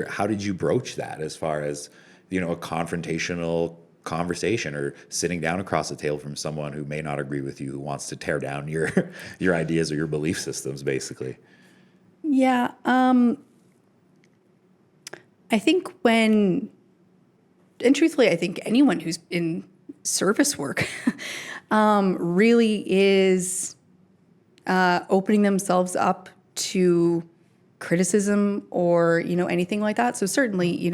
how did you broach that as far as, a confrontational conversation or sitting down across the table from someone who may not agree with you, who wants to tear down your ideas or your belief systems, basically? Yeah. I think and truthfully, I think anyone who's in service work really is opening themselves up to criticism or, anything like that. So certainly,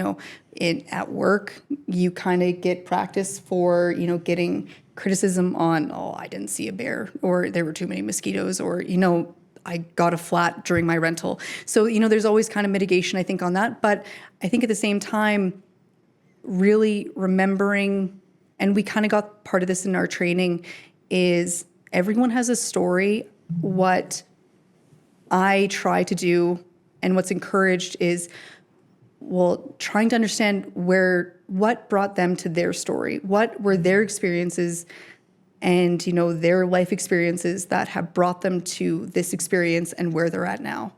at work, you kind of get practice for, getting criticism on, oh, I didn't see a bear, or there were too many mosquitoes, or, I got a flat during my rental. So, there's always kind of mitigation, I think, on that. But I think at the same time, really remembering, and we kind of got part of this in our training, is everyone has a story. What I try to do and what's encouraged is, well, trying to understand what brought them to their story, what were their experiences and, you know, their life experiences that have brought them to this experience and where they're at now.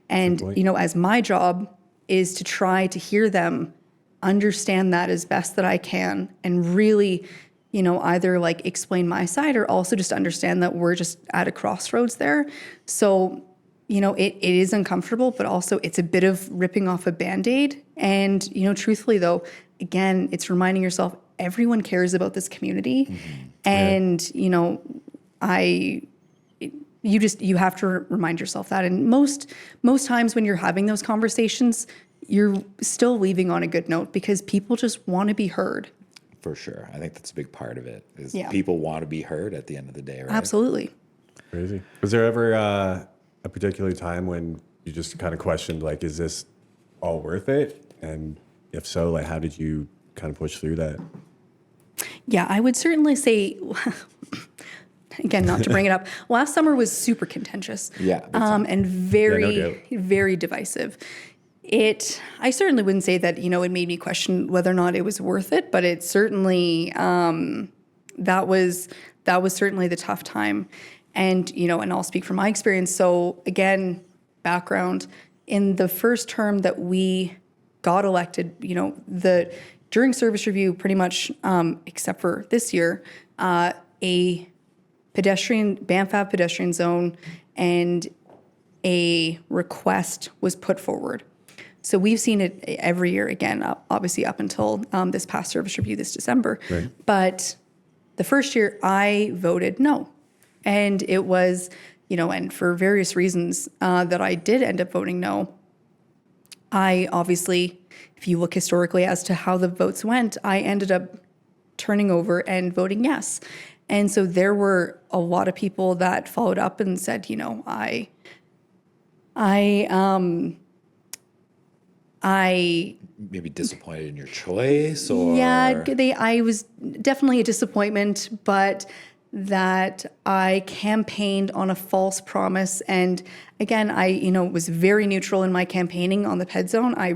And, you know, as my job is to try to hear them, understand that as best that I can, and really, you know, either like explain my side or also just understand that we're just at a crossroads there. So, you know, it is uncomfortable, but also it's a bit of ripping off a Band-Aid. And, you know, truthfully though, again, it's reminding yourself everyone cares about this community. Mm-hmm. And, you know, you have to remind yourself that. And most times when you're having those conversations, you're still leaving on a good note because people just want to be heard. For sure. I think that's a big part of it is people want to be heard at the end of the day, right? Absolutely. Crazy. Was there ever a particular time when you just kind of questioned, like, is this all worth it? And if so, like, how did you kind of push through that? Yeah, I would certainly say, again, not to bring it up, last summer was super contentious. Yeah. And very divisive. I certainly wouldn't say that, you know, it made me question whether or not it was worth it, but it certainly, that was certainly the tough time. And, you know, and I'll speak from my experience. So again, background, in the first term that we got elected, you know, during service review, pretty much, except for this year, a Banff Ave pedestrian zone and a request was put forward. So we've seen it every year again, obviously up until this past service review this December. Right. But the first year I voted no. And it was, you know, and for various reasons that I did end up voting no. I obviously, if you look historically as to how the votes went, I ended up turning over and voting yes. And so there were a lot of people that followed up and said, you know, I maybe disappointed in your choice, or I was definitely a disappointment, but that I campaigned on a false promise. And again, I, you know, was very neutral in my campaigning on the ped zone. I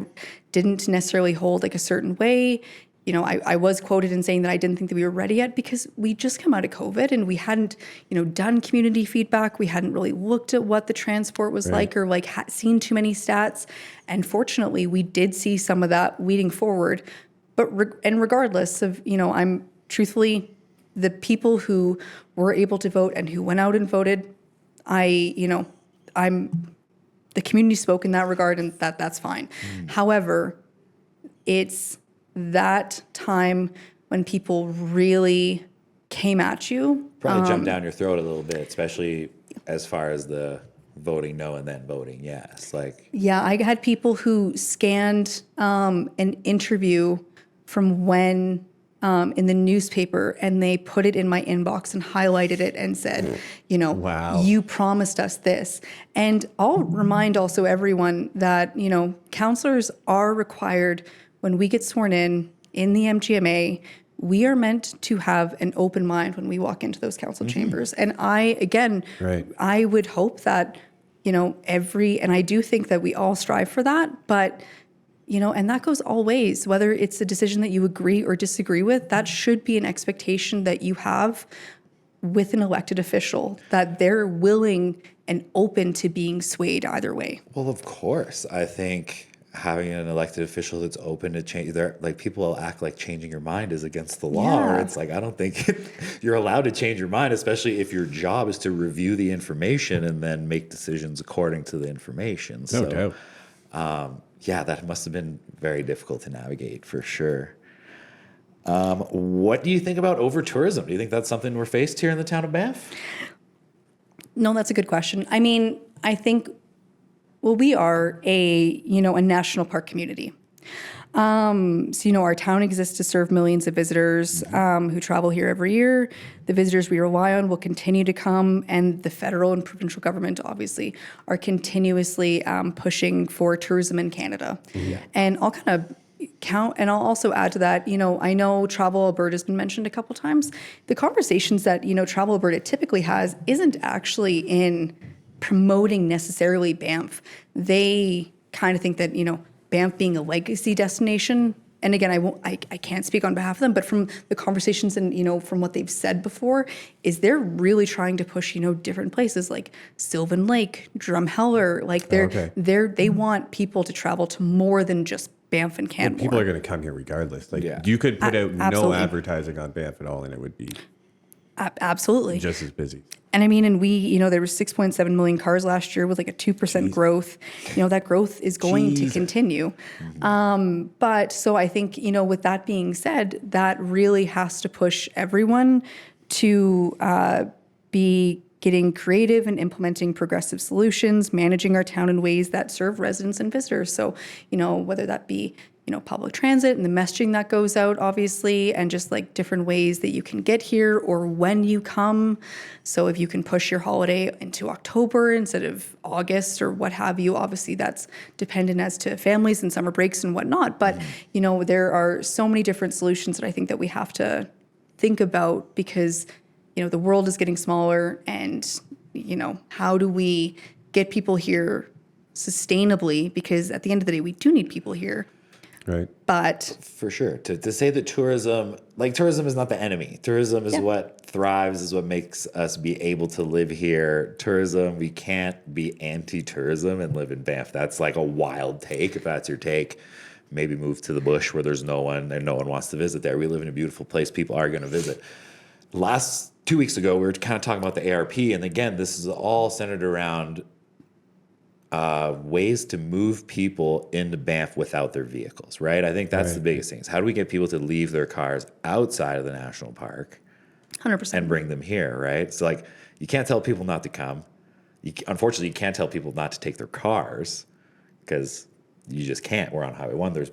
didn't necessarily hold like a certain way. You know, I was quoted in saying that I didn't think that we were ready yet because we just come out of COVID and we hadn't, you know, done community feedback. We hadn't really looked at what the transport was like or like seen too many stats. And fortunately, we did see some of that leading forward. But regardless of, you know, I'm truthfully, the people who were able to vote and who went out and voted, the community spoke in that regard, and that's fine. However, it's that time when people really came at you. Probably jumped down your throat a little bit, especially as far as the voting no and then voting yes. Yeah, I had people who scanned an interview from when in the newspaper, and they put it in my inbox and highlighted it and said, you know, wow, you promised us this. And I'll remind also everyone that, you know, counselors are required when we get sworn in the MGMA, we are meant to have an open mind when we walk into those council chambers. And I would hope that, you know, and I do think that we all strive for that, but you know, and that goes all ways, whether it's a decision that you agree or disagree with, that should be an expectation that you have with an elected official, that they're willing and open to being swayed either way. Well, of course. I think having an elected official that's open to change, people will act like changing your mind is against the law. Yeah. Or it's like, I don't think you're allowed to change your mind, especially if your job is to review the information and then make decisions according to the information. No doubt. Yeah, that must have been very difficult to navigate for sure. What do you think about over-tourism? Do you think that's something we're faced here in the town of Banff? No, that's a good question. I mean, I think, well, we are a national park community. So, you know, our town exists to serve millions of visitors who travel here every year. The visitors we rely on will continue to come, and the federal and provincial government obviously are continuously pushing for tourism in Canada. Yeah. And I'll kind of and I'll also add to that, I know Travel Alberta has been mentioned a couple times. The conversations that, Travel Alberta typically has isn't actually in promoting necessarily Banff. They kind of think that, Banff being a legacy destination, and again, I can't speak on behalf of them, but from the conversations and, from what they've said before, is they're really trying to push, different places like Sylvan Lake, Drumheller, like they want people to travel to more than just Banff and Canmore. People are going to come here regardless. Like you could put out no absolutely. advertising on Banff at all, and it would be absolutely just as busy. And I mean, and we, there was 6.7 million cars last year with like a 2% growth. That growth is going to continue. But so I think, with that being said, that really has to push everyone to be getting creative and implementing progressive solutions, managing our town in ways that serve residents and visitors. So, whether that be public transit and the messaging that goes out, obviously, and just like different ways that you can get here or when you come. So if you can push your holiday into October instead of August or what have you, obviously that's dependent as to families and summer breaks and whatnot. But, there are so many different solutions that I think that we have to think about because, the world is getting smaller and, how do we get people here sustainably? Because at the end of the day, we do need people here. Right. But for sure, to say that tourism is not the enemy. Tourism is what thrives, is what makes us be able to live here. Tourism, we can't be anti-tourism and live in Banff. That's like a wild take. If that's your take, maybe move to the bush where there's no one and no one wants to visit there. We live in a beautiful place. People are going to visit. 2 weeks ago, we were kind of talking about the ARP. And again, this is all centered around ways to move people into Banff without their vehicles, right? I think that's the biggest thing. Is how do we get people to leave their cars outside of the national park 100%. and bring them here, right? So like you can't tell people not to come. Unfortunately, you can't tell people not to take their cars because you just can't. We're on Highway 1.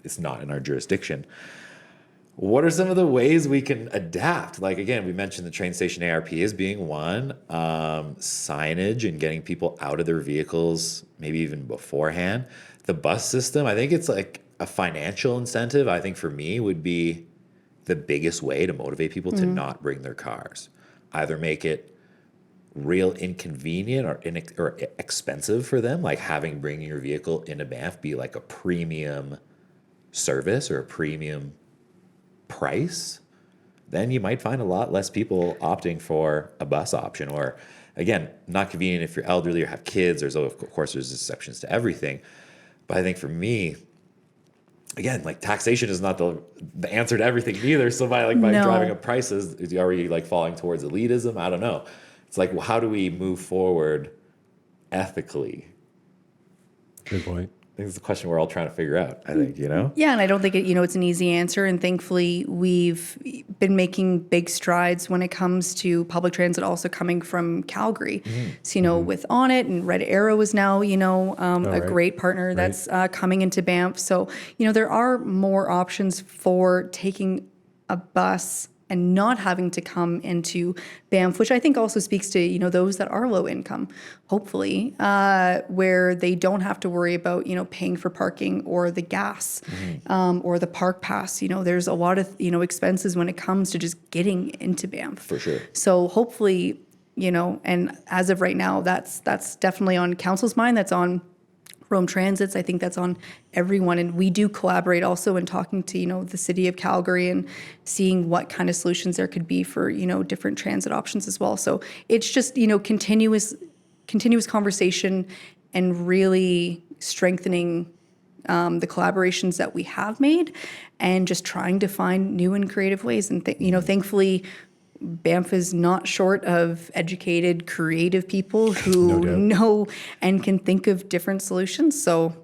It's not in our jurisdiction. What are some of the ways we can adapt? Like, again, we mentioned the train station ARP as being one. Signage and getting people out of their vehicles, maybe even beforehand. The bus system, I think it's like a financial incentive, I think for me would be the biggest way to motivate people to not bring their cars. Either make it real inconvenient or expensive for them, like bringing your vehicle into Banff be like a premium service or a premium price, then you might find a lot less people opting for a bus option. Or again, not convenient if you're elderly or have kids. There's exceptions to everything. But I think for me, again, like taxation is not the answer to everything either. So by driving up prices, are we like falling towards elitism? I don't know. It's like, well, how do we move forward ethically? Good point. I think it's a question we're all trying to figure out, I think, Yeah, and I don't think it's an easy answer. And thankfully, we've been making big strides when it comes to public transit also coming from Calgary. So, with On It and Red Arrow is now, a great partner that's coming into Banff. So, there are more options for taking a bus and not having to come into Banff, which I think also speaks to, those that are low income, hopefully, where they don't have to worry about, paying for parking or the gas or the park pass. There's a lot of, expenses when it comes to just getting into Banff. For sure. So hopefully, and as of right now, that's definitely on council's mind. That's on Rome Transits. I think that's on everyone. And we do collaborate also in talking to, the city of Calgary and seeing what kind of solutions there could be for, different transit options as well. So it's just, continuous conversation and really strengthening the collaborations that we have made and just trying to find new and creative ways. And, thankfully, Banff is not short of educated, creative people who know and can think of different solutions. So,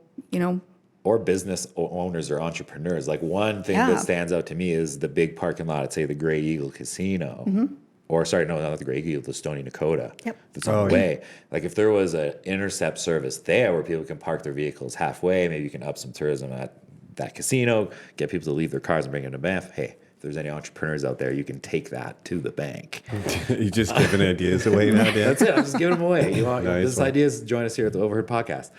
or business owners or entrepreneurs. Like one thing that stands out to me is the big parking lot at, say, the Grey Eagle Casino. Or sorry, no, not the Grey Eagle, the Stony Nakota. That's on the way. Like if there was an intercept service there where people can park their vehicles halfway, maybe you can up some tourism at that casino, get people to leave their cars and bring them to Banff. Hey, if there's any entrepreneurs out there, you can take that to the bank. You just giving ideas away now, Dan? That's it. I'm just giving them away. You want Nice this one. ideas? Join us here at the Overheard podcast.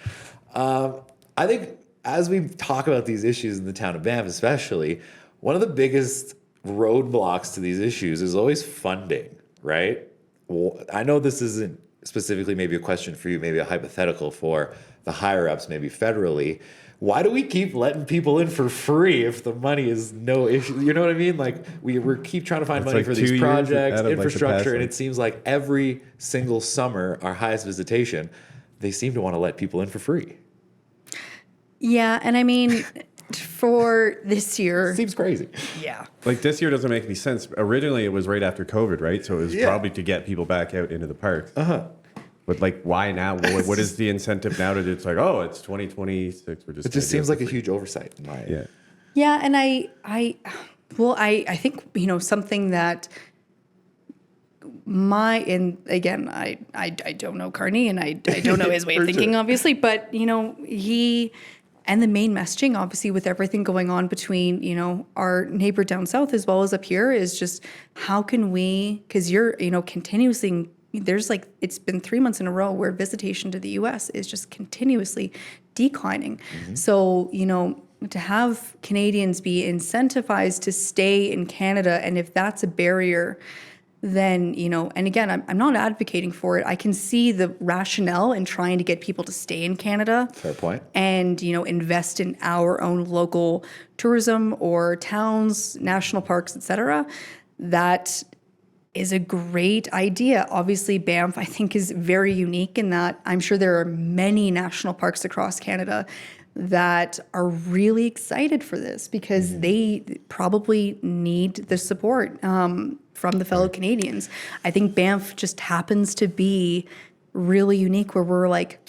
I think as we talk about these issues in the town of Banff, especially, one of the biggest roadblocks to these issues is always funding, right? Well, I know this isn't specifically maybe a question for you, maybe a hypothetical for the higher ups, maybe federally. Why do we keep letting people in for free if the money is no issue? You know what I mean? Like we keep trying to find money like for 2 these years projects, out of, like, the infrastructure, past, and like- it seems like every single summer, our highest visitation, they seem to want to let people in for free. Yeah, and I mean, for this year, Seems crazy. yeah. Like this year doesn't make any sense. Originally, it was right after COVID, right? So it was Yeah. probably to get people back out into the parks. But like, why now? What is the incentive now to? It's like, oh, it's 2026. We're just. It just seems like a huge oversight in my Yeah. Yeah, and I think, you know, something that I don't know Carney, and I don't know his way of For thinking, sure. obviously, but, you know, and the main messaging, obviously, with everything going on between, you know, our neighbor down south as well as up here, is just how can we, because you're, you know, continuously, there's like, it's been 3 months in a row where visitation to the US is just continuously declining. So, you know, to have Canadians be incentivized to stay in Canada, and if that's a barrier, then, you know, and again, I'm not advocating for it. I can see the rationale in trying to get people to stay in Canada. Fair point. And, you know, invest in our own local tourism or towns, national parks, et cetera. That is a great idea. Obviously, Banff, I think, is very unique in that I'm sure there are many national parks across Canada that are really excited for this because they probably need the support from the fellow Canadians. I think Banff just happens to be really unique where we're like,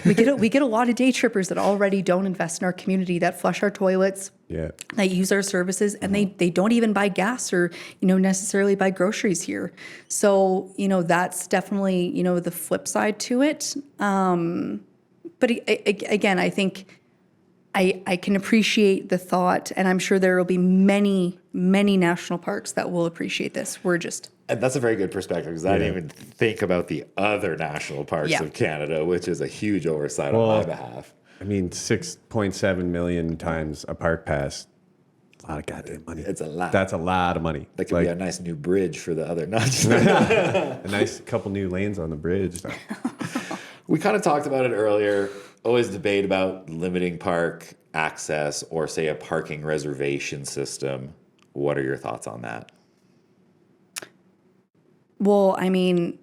we get a lot of day trippers that already don't invest in our community, that flush our toilets, Yeah. that use our services, and they don't even buy gas or, you know, necessarily buy groceries here. So, you know, that's definitely, you know, the flip side to it. But again, I think I can appreciate the thought, and I'm sure there will be many, many national parks that will appreciate this. We're just And that's a very good perspective because I didn't even think about the other national parks Yeah. of Canada, which is a huge oversight on my behalf. I mean, 6.7 million times a park pass. A lot of goddamn money. It's a lot. That's a lot of money. That could be a nice new bridge for the other notch. a nice couple new lanes on the bridge. We kind of talked about it earlier. Always debate about limiting park access or, say, a parking reservation system. What are your thoughts on that? Well, I mean,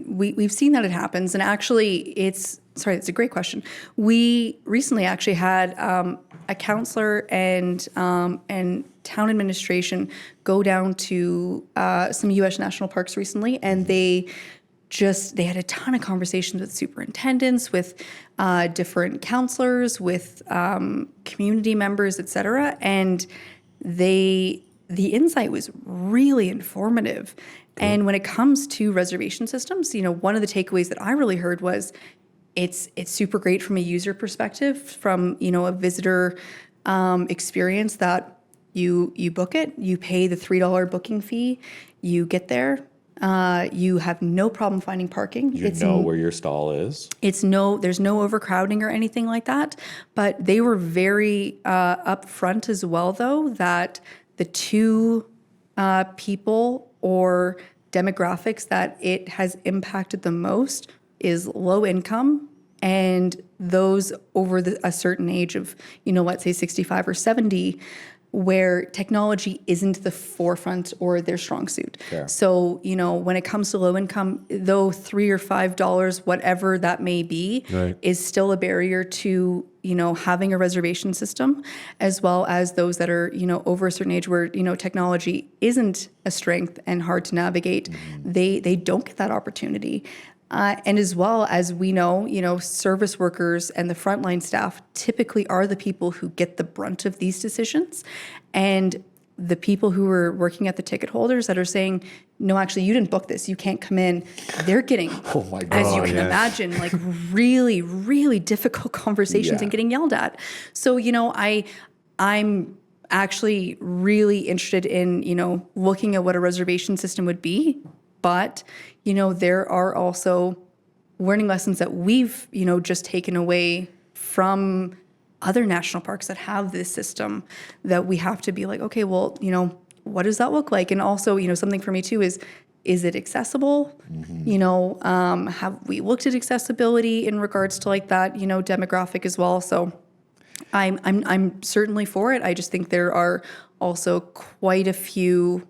we've seen that it happens, and actually, it's a great question. We recently actually had a counselor and town administration go down to some U.S. national parks recently, and they had a ton of conversations with superintendents, with different counselors, with community members, et cetera, and the insight was really informative. And when it comes to reservation systems, you know, one of the takeaways that I really heard was it's super great from a user perspective, from, you know, a visitor experience, that you book it, you pay the $3 booking fee, you get there, you have no problem finding parking. You know where your stall is. There's no overcrowding or anything like that. But they were very upfront as well, though, that the two people or demographics that it has impacted the most is low income and those over a certain age of, you know, let's say 65 or 70, where technology isn't the forefront or their strong suit. Fair. So, you know, when it comes to low income, though $3 or $5, whatever that may be, Right. is still a barrier to, you know, having a reservation system, as well as those that are, you know, over a certain age where, you know, technology isn't a strength and hard to navigate. They don't get that opportunity. And as well as we know, you know, service workers and the frontline staff typically are the people who get the brunt of these decisions. And the people who are working at the ticket holders that are saying, no, actually, you didn't book this, you can't come in, they're getting, Oh my God. as you can yes. imagine, like really, really difficult conversations Yeah. and getting yelled at. So, you know, I'm actually really interested in, you know, looking at what a reservation system would be. But, you know, there are also learning lessons that we've, you know, just taken away from other national parks that have this system that we have to be like, okay, well, what does that look like? And also, something for me too is it accessible? Have we looked at accessibility in regards to like that, demographic as well? So I'm certainly for it. I just think there are also quite a few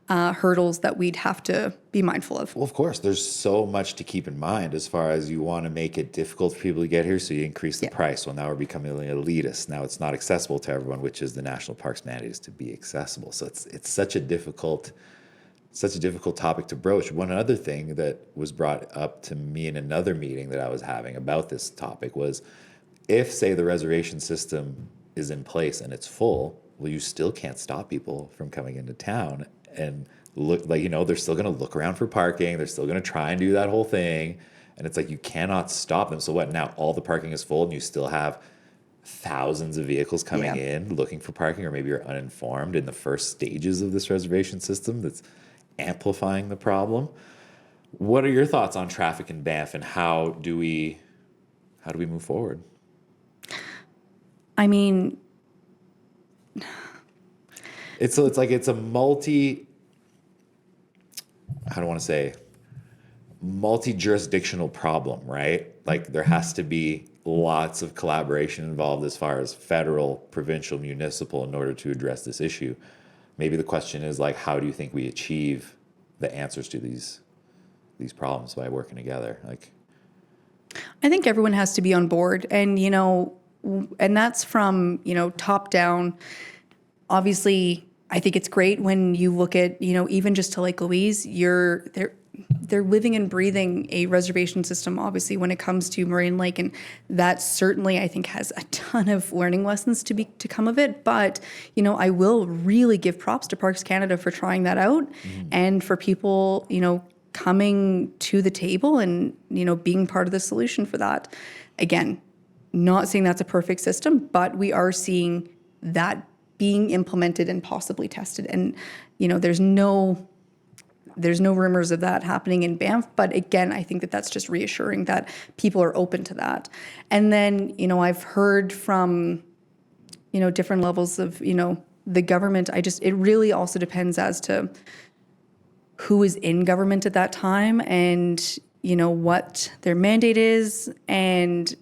hurdles that we'd have to be mindful of. Well, of course, there's so much to keep in mind as far as you want to make it difficult for people to get here, so you increase the price. Well, now we're becoming elitist. Now it's not accessible to everyone, which is the national parks mandate, is to be accessible. So it's such a difficult topic to broach. One other thing that was brought up to me in another meeting that I was having about this topic was, if, say, the reservation system is in place and it's full, well, you still can't stop people from coming into town and look like, they're still going to look around for parking. They're still going to try and do that whole thing. And it's like, you cannot stop them. So what, now all the parking is full and you still have thousands of vehicles coming in looking for parking, or maybe you're uninformed in the first stages of this reservation system that's amplifying the problem. What are your thoughts on traffic in Banff, and how do we move forward? I mean, it's a multi-jurisdictional problem, right? Like, there has to be lots of collaboration involved as far as federal, provincial, municipal, in order to address this issue. Maybe the question is, like, how do you think we achieve the answers to these problems by working together? Like, I think everyone has to be on board, and and that's from top down. Obviously, I think it's great when you look at even just to Lake Louise, they're living and breathing a reservation system, obviously, when it comes to Moraine Lake, and that certainly, I think, has a ton of learning lessons to come of it. But I will really give props to Parks Canada for trying that out, and for people coming to the table and being part of the solution for that. Again, not saying that's a perfect system, but we are seeing that being implemented and possibly tested. And there's no rumors of that happening in Banff. But again, I think that's just reassuring that people are open to that. And then, I've heard from, different levels of, the government. It really also depends as to who is in government at that time and, what their mandate is. And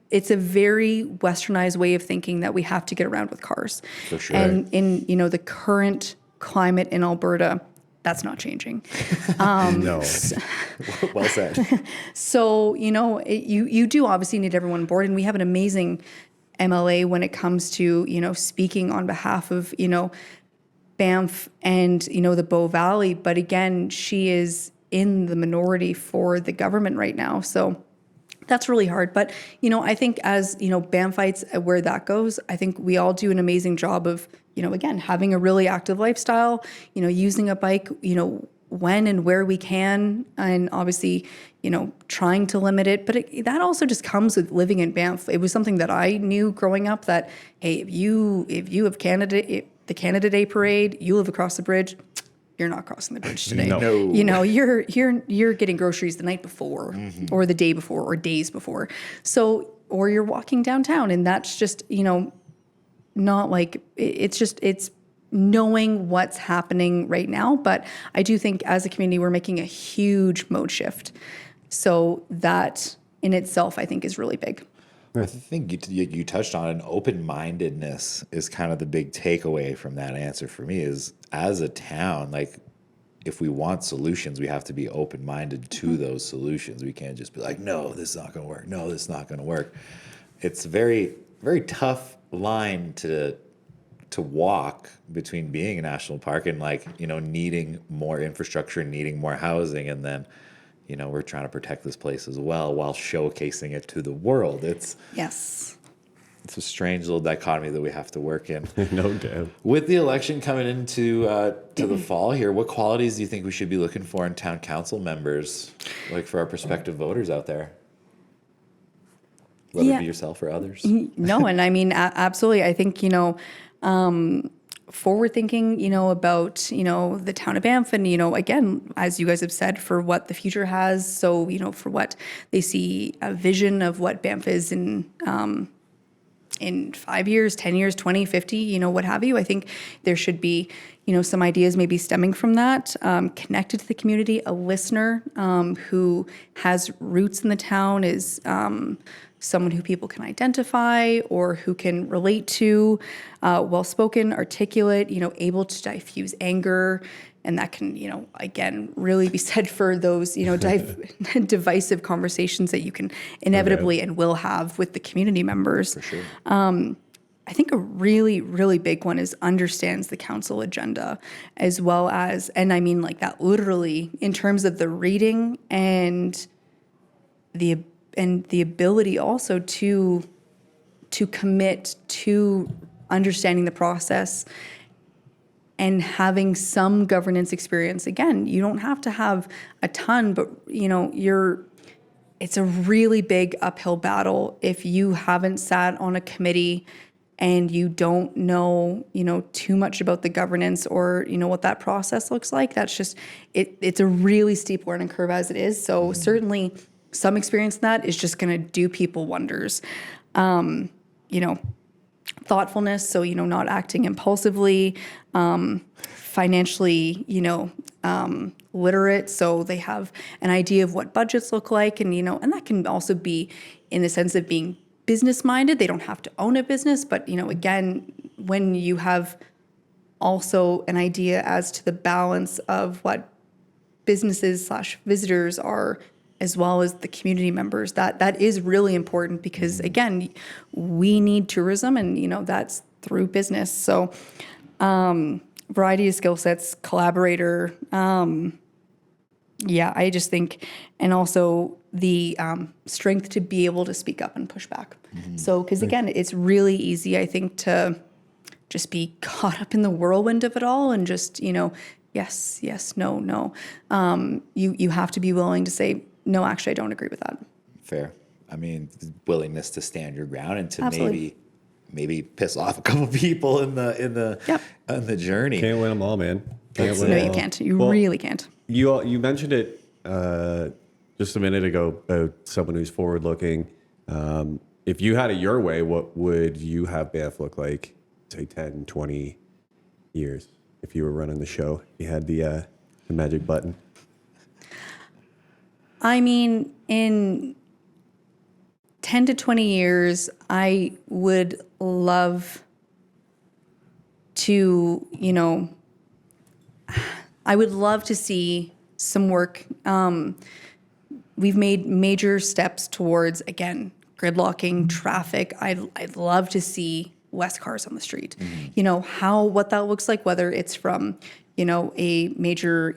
it's a very westernized way of thinking that we have to get around with cars. For sure. And in, the current climate in Alberta, that's not changing. No. Well said. So, you do obviously need everyone on board, and we have an amazing MLA when it comes to, speaking on behalf of, Banff and, the Bow Valley. But again, she is in the minority for the government right now. So that's really hard. But, I think as, Banffites, where that goes, I think we all do an amazing job of, again, having a really active lifestyle, using a bike, when and where we can, and obviously, trying to limit it. But that also just comes with living in Banff. It was something that I knew growing up that, hey, if you have the Canada Day parade, you live across the bridge, you're not crossing the bridge today. No. You're getting groceries the night before, or the day before, or days before. So, or you're walking downtown, and that's just, not like, it's knowing what's happening right now. But I do think as a community, we're making a huge mode shift. So that in itself, I think, is really big. I think you touched on it. Open-mindedness is kind of the big takeaway from that answer for me, is as a town, like, if we want solutions, we have to be open-minded to those solutions. We can't just be like, no, this is not going to work. No, this is not going to work. It's a very, very tough line to walk between being a national park and, like, needing more infrastructure, needing more housing, and then, we're trying to protect this place as well while showcasing it to the world. It's a strange little dichotomy that we have to work in. No doubt. With the election coming into to the fall here, what qualities do you think we should be looking for in town council members, like for our prospective voters out there? Whether it be yourself or others. No, and I mean, absolutely. I think, forward thinking, about, the town of Banff and, again, as you guys have said, for what the future has. So, for what they see a vision of what Banff is in 5 years, 10 years, 20, 50, what have you. I think there should be, some ideas maybe stemming from that, connected to the community, a listener who has roots in the town is someone who people can identify or who can relate to, well-spoken, articulate, able to diffuse anger. And that can, again, really be said for those, divisive conversations that you can inevitably and will have with the community members. For sure. I think a really, really big one is understands the council agenda, as well as, and I mean like that literally in terms of the reading and the ability also to commit to understanding the process and having some governance experience. Again, you don't have to have a ton, but it's a really big uphill battle if you haven't sat on a committee and you don't know, too much about the governance or, what that process looks like. That's just, it's a really steep learning curve as it is. So certainly some experience in that is just going to do people wonders. Thoughtfulness, so, not acting impulsively, financially, literate, so they have an idea of what budgets look like, and, and that can also be in the sense of being business-minded. They don't have to own a business, but, again, when you have also an idea as to the balance of what businesses/visitors are, as well as the community members, that is really important because, again, we need tourism and, that's through business. So variety of skill sets, collaborator, I just think, and also the strength to be able to speak up and push back. So, because again, it's really easy, I think, to just be caught up in the whirlwind of it all and just, yes, no. You have to be willing to say, no, actually, I don't agree with that. Fair. I mean, willingness to stand your ground and to Absolutely. maybe piss off a couple people in the journey. Can't win them all, man. Can't win No, them you all. can't. You Well, really can't. You mentioned it just a minute ago about someone who's forward looking. If you had it your way, what would you have Banff look like, say 10, 20 years if you were running the show? You had the magic button. I mean, in 10 to 20 years, I would love to, I would love to see some work. We've made major steps towards, again, gridlocking, traffic. I'd love to see less cars on the street. What that looks like, whether it's from, a major,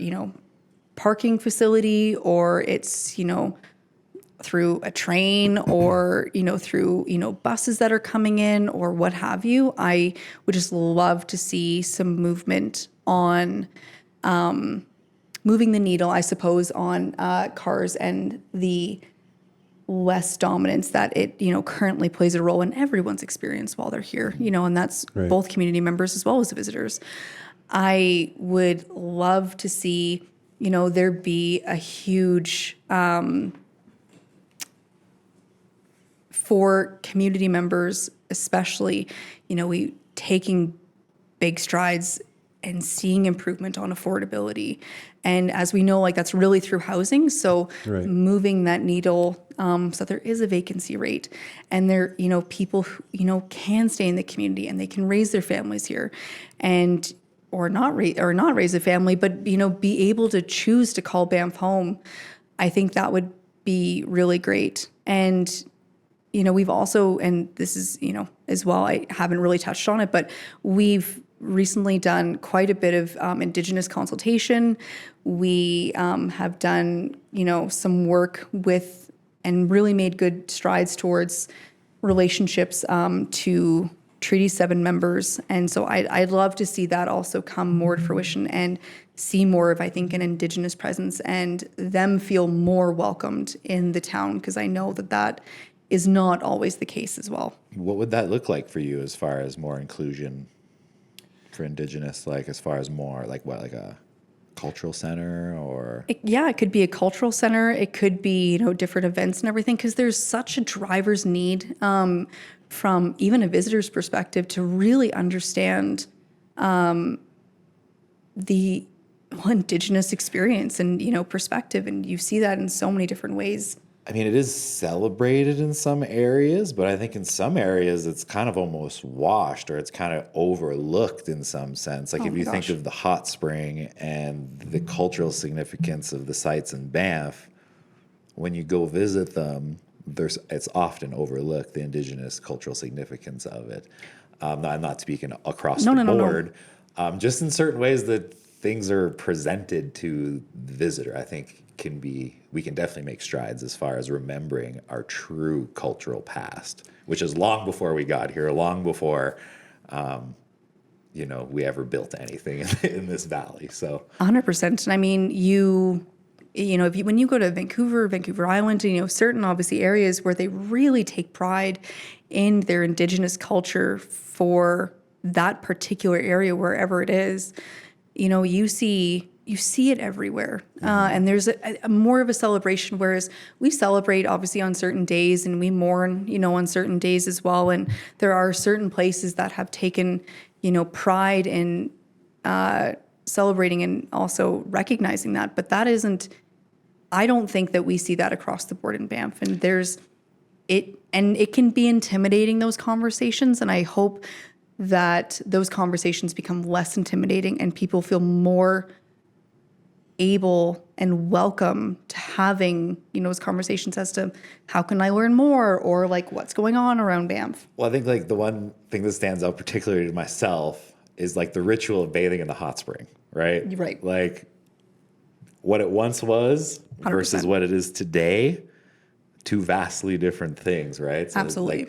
parking facility, or it's, through a train, or, through, buses that are coming in, or what have you. I would just love to see some movement on moving the needle, I suppose, on cars and the less dominance that it, currently plays a role in everyone's experience while they're here, and that's Right. both community members as well as visitors. I would love to see, there be a huge, for community members especially, we taking big strides and seeing improvement on affordability. And as we know, like, that's really through housing. So Right. moving that needle, so there is a vacancy rate, and there, people who, can stay in the community and they can raise their families here, and or not raise a family, but be able to choose to call Banff home. I think that would be really great. And we've also, and this is, as well, I haven't really touched on it, but we've recently done quite a bit of Indigenous consultation. We have done, some work with and really made good strides towards relationships to Treaty 7 members. And so I'd love to see that also come more to fruition and see more of, I think, an Indigenous presence and them feel more welcomed in the town, because I know that is not always the case as well. What would that look like for you as far as more inclusion? for Indigenous, like as far as more like what, like a cultural center or? It could be a cultural center. It could be, different events and everything, because there's such a driver's need from even a visitor's perspective to really understand the Indigenous experience and, perspective. And you see that in so many different ways. I mean, it is celebrated in some areas, but I think in some areas it's kind of almost washed or it's kind of overlooked in some sense. Like if you think of the hot spring and the cultural significance of the sites in Banff, when you go visit them, it's often overlooked, the Indigenous cultural significance of it. I'm not speaking across the board. Just in certain ways that things are presented to the visitor, I think we can definitely make strides as far as remembering our true cultural past, which is long before we got here, long before we ever built anything in this valley. So 100%. And I mean, when you go to Vancouver Island, certain obviously areas where they really take pride in their Indigenous culture for that particular area, wherever it is, you see it everywhere. And there's a more of a celebration, whereas we celebrate obviously on certain days and we mourn, on certain days as well. And there are certain places that have taken, pride in celebrating and also recognizing that. But that isn't, I don't think that we see that across the board in Banff. And it can be intimidating, those conversations. And I hope that those conversations become less intimidating and people feel more able and welcome to having, those conversations as to how can I learn more or like what's going on around Banff. Well, I think like the one thing that stands out particularly to myself is like the ritual of bathing in the hot spring, right? Right. Like what it once was 100%. Versus what it is today, two vastly different things, right? So Absolutely.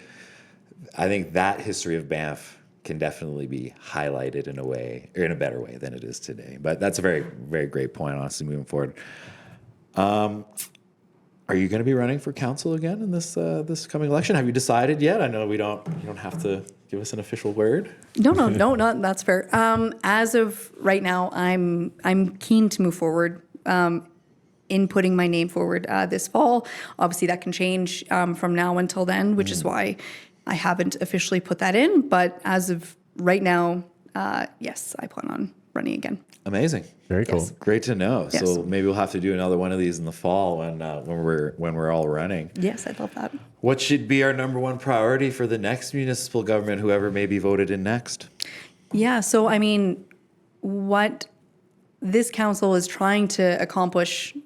I think that history of Banff can definitely be highlighted in a way, or in a better way than it is today. But that's a very, very great point, honestly, moving forward. Are you going to be running for council again in this coming election? Have you decided yet? I know you don't have to give us an official word. No, that's fair. As of right now, I'm keen to move forward in putting my name forward this fall. Obviously, that can change from now until then, which is why I haven't officially put that in. But as of right now, yes, I plan on running again. Amazing. Very cool. Yes. Great to know. Yes. So maybe we'll have to do another one of these in the fall when we're all running. Yes, I'd love that. What should be our number one priority for the next municipal government, whoever may be voted in next? Yeah, so I mean, what this council is trying to accomplish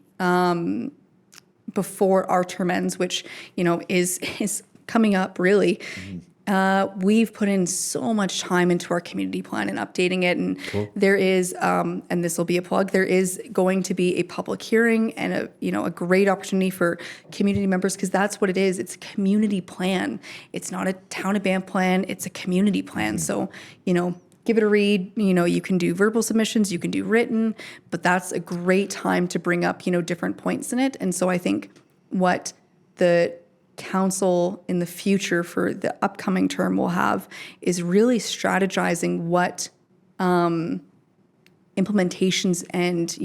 before our term ends, which is coming up really. We've put in so much time into our community plan and updating it, and there is, and this will be a plug, there is going to be a public hearing and a great opportunity for community members, because that's what it is. It's a community plan. It's not a town of Banff plan. It's a community plan. So give it a read. You can do verbal submissions, you can do written, but that's a great time to bring up different points in it. And so I think what the council in the future for the upcoming term will have is really strategizing what implementations and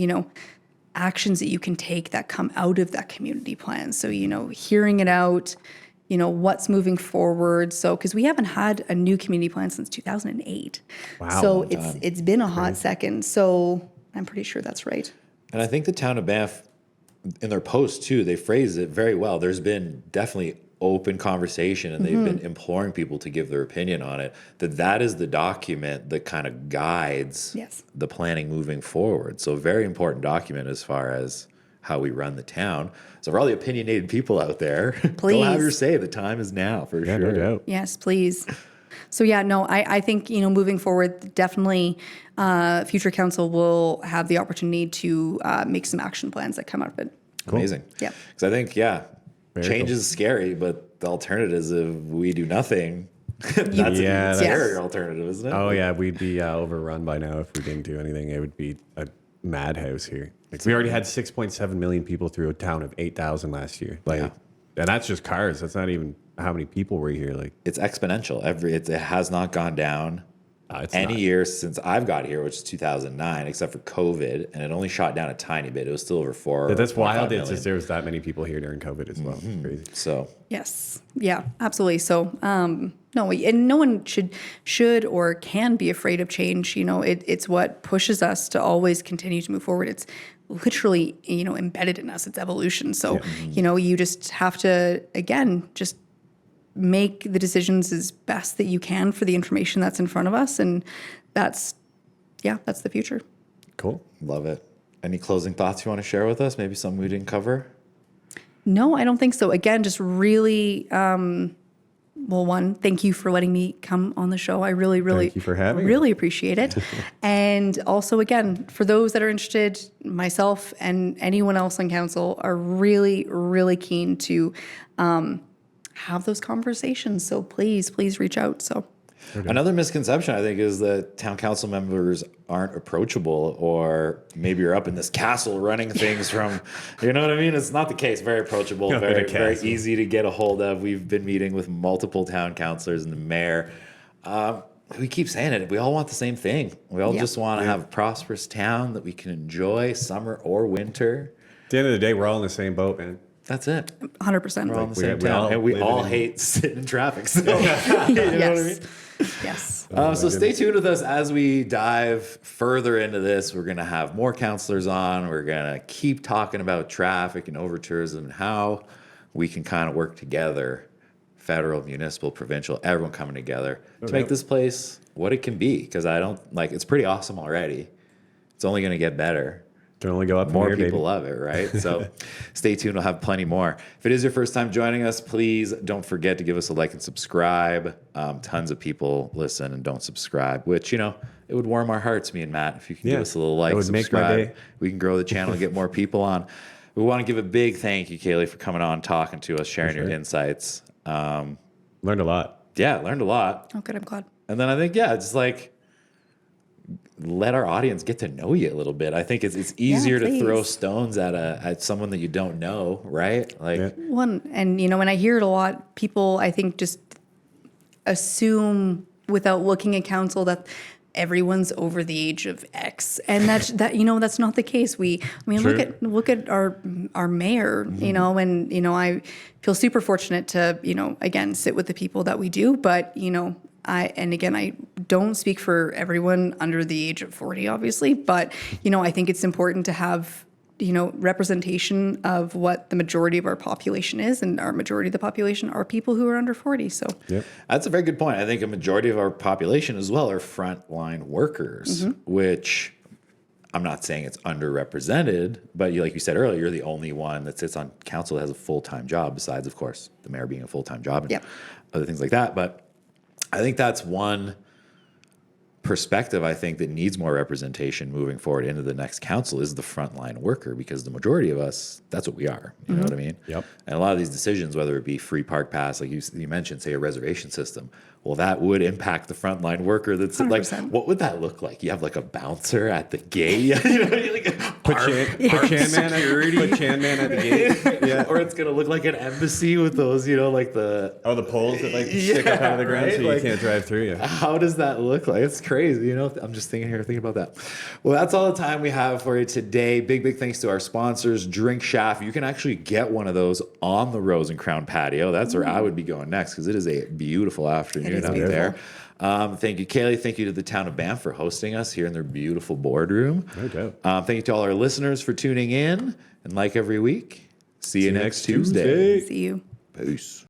actions that you can take that come out of that community plan. So hearing it out, what's moving forward. So because we haven't had a new community plan since 2008. Wow. So it's been a hot second. So I'm pretty sure that's right. And I think the town of Banff, in their post too, they phrase it very well. There's been definitely open conversation and they've been imploring people to give their opinion on it. That is the document that kind of guides the planning moving forward. So a very important document as far as how we run the town. So for all the opinionated people out there, Please. go have your say. The time is now for sure. No doubt. Yes, please. So I think, moving forward, definitely future council will have the opportunity to make some action plans that come out of it. Cool. Amazing. Yeah. Because I think, Very change cool. is scary, but the alternative is if we do nothing, that's an even scarier alternative, isn't it? Oh yeah, we'd be overrun by now if we didn't do anything. It would be a madhouse here. Like, we already had 6.7 million people through a town of 8,000 last year. And that's just cars. That's not even how many people were here. Like it's exponential. It has not gone down. It's any not. year since I've got here, which is 2009, except for COVID, and it only shot down a tiny bit. It was still over 4. That's wild. It's million. just there was that many people here during COVID as well. It's crazy. So Yes. Yeah, absolutely. So, no, and no one should or can be afraid of change. You know, it's what pushes us to always continue to move forward. It's literally, embedded in us. It's evolution. So, you just have to, again, just make the decisions as best that you can for the information that's in front of us. And that's the future. Cool. love it. Any closing thoughts you want to share with us? Maybe something we didn't cover? No, I don't think so. Again, just really, one, thank you for letting me come on the show. I really, Thank you for having really appreciate it. And also, again, for those that are interested, myself and anyone else on council are really, really keen to have those conversations. So please reach out. So. Another misconception, I think, is that town council members aren't approachable, or maybe you're up in this castle running things from, you know what I mean? It's not the case. Very approachable, very easy to get a hold of. We've been meeting with multiple town councilors and the mayor. We keep saying it. We all want the same thing. We all just want to have a prosperous town that we can enjoy, summer or winter. At the end of the day, we're all in the same boat, man. That's it. 100%. We're all in the same town, and we all hate sitting in traffic. So, you know what I mean? Yes. So stay tuned with us as we dive further into this. We're going to have more counselors on. We're going to keep talking about traffic and over-tourism and how we can kind of work together, federal, municipal, provincial, everyone coming together to make this place what it can be. Because it's pretty awesome already. It's only going to get better. Can only go up More from here, people baby. love it, right? So stay tuned. We'll have plenty more. If it is your first time joining us, please don't forget to give us a like and subscribe. Tons of people listen and don't subscribe, which, it would warm our hearts, me and Matt, if you can give us a little like, would make my subscribe. day. We can grow the channel and get more people on. We want to give a big thank you, Kaylee, for coming on, talking to us, sharing your insights. Learned a lot. Yeah, learned a lot. Oh, good. I'm glad. And then I think, just let our audience get to know you a little bit. I think it's easier to throw stones at someone that you don't know, right? One, and when I hear it a lot, people I think just assume without looking at council that everyone's over the age of X, and that's not the case. Look at our mayor, and I feel super fortunate to again sit with the people that we do, but I don't speak for everyone under the age of 40, obviously, but, I think it's important to have, representation of what the majority of our population is, and our majority of the population are people who are under 40. So That's a very good point. I think a majority of our population as well are frontline workers, which I'm not saying it's underrepresented, but like you said earlier, you're the only one that sits on council that has a full-time job, besides, of course, the mayor being a full-time job and other things like that. But I think that's one perspective, I think, that needs more representation moving forward into the next council is the frontline worker, because the majority of us, that's what we are. You know what I mean? Yep. And a lot of these decisions, whether it be free park pass, like you mentioned, say a reservation system, well, that would impact the frontline worker. That's 100%. what would that look like? You have a bouncer at the gate, Put Chan Man at the gate. Yeah. Or it's gonna look like an embassy with those, the the poles that stick up out of the ground so you can't drive through. Yeah. How does that look like? It's crazy. I'm just thinking about that. Well, that's all the time we have for you today. Big thanks to our sponsors, Drink Shaft. You can actually get one of those on the Rose and Crown patio. That's where I would be going next, because it is a beautiful afternoon out there. Thank you, Kaylee. Thank you to the town of Banff for hosting us here in their beautiful boardroom. No doubt. Thank you to all our listeners for tuning in. And like every week, see you next Tuesday. see you. Peace.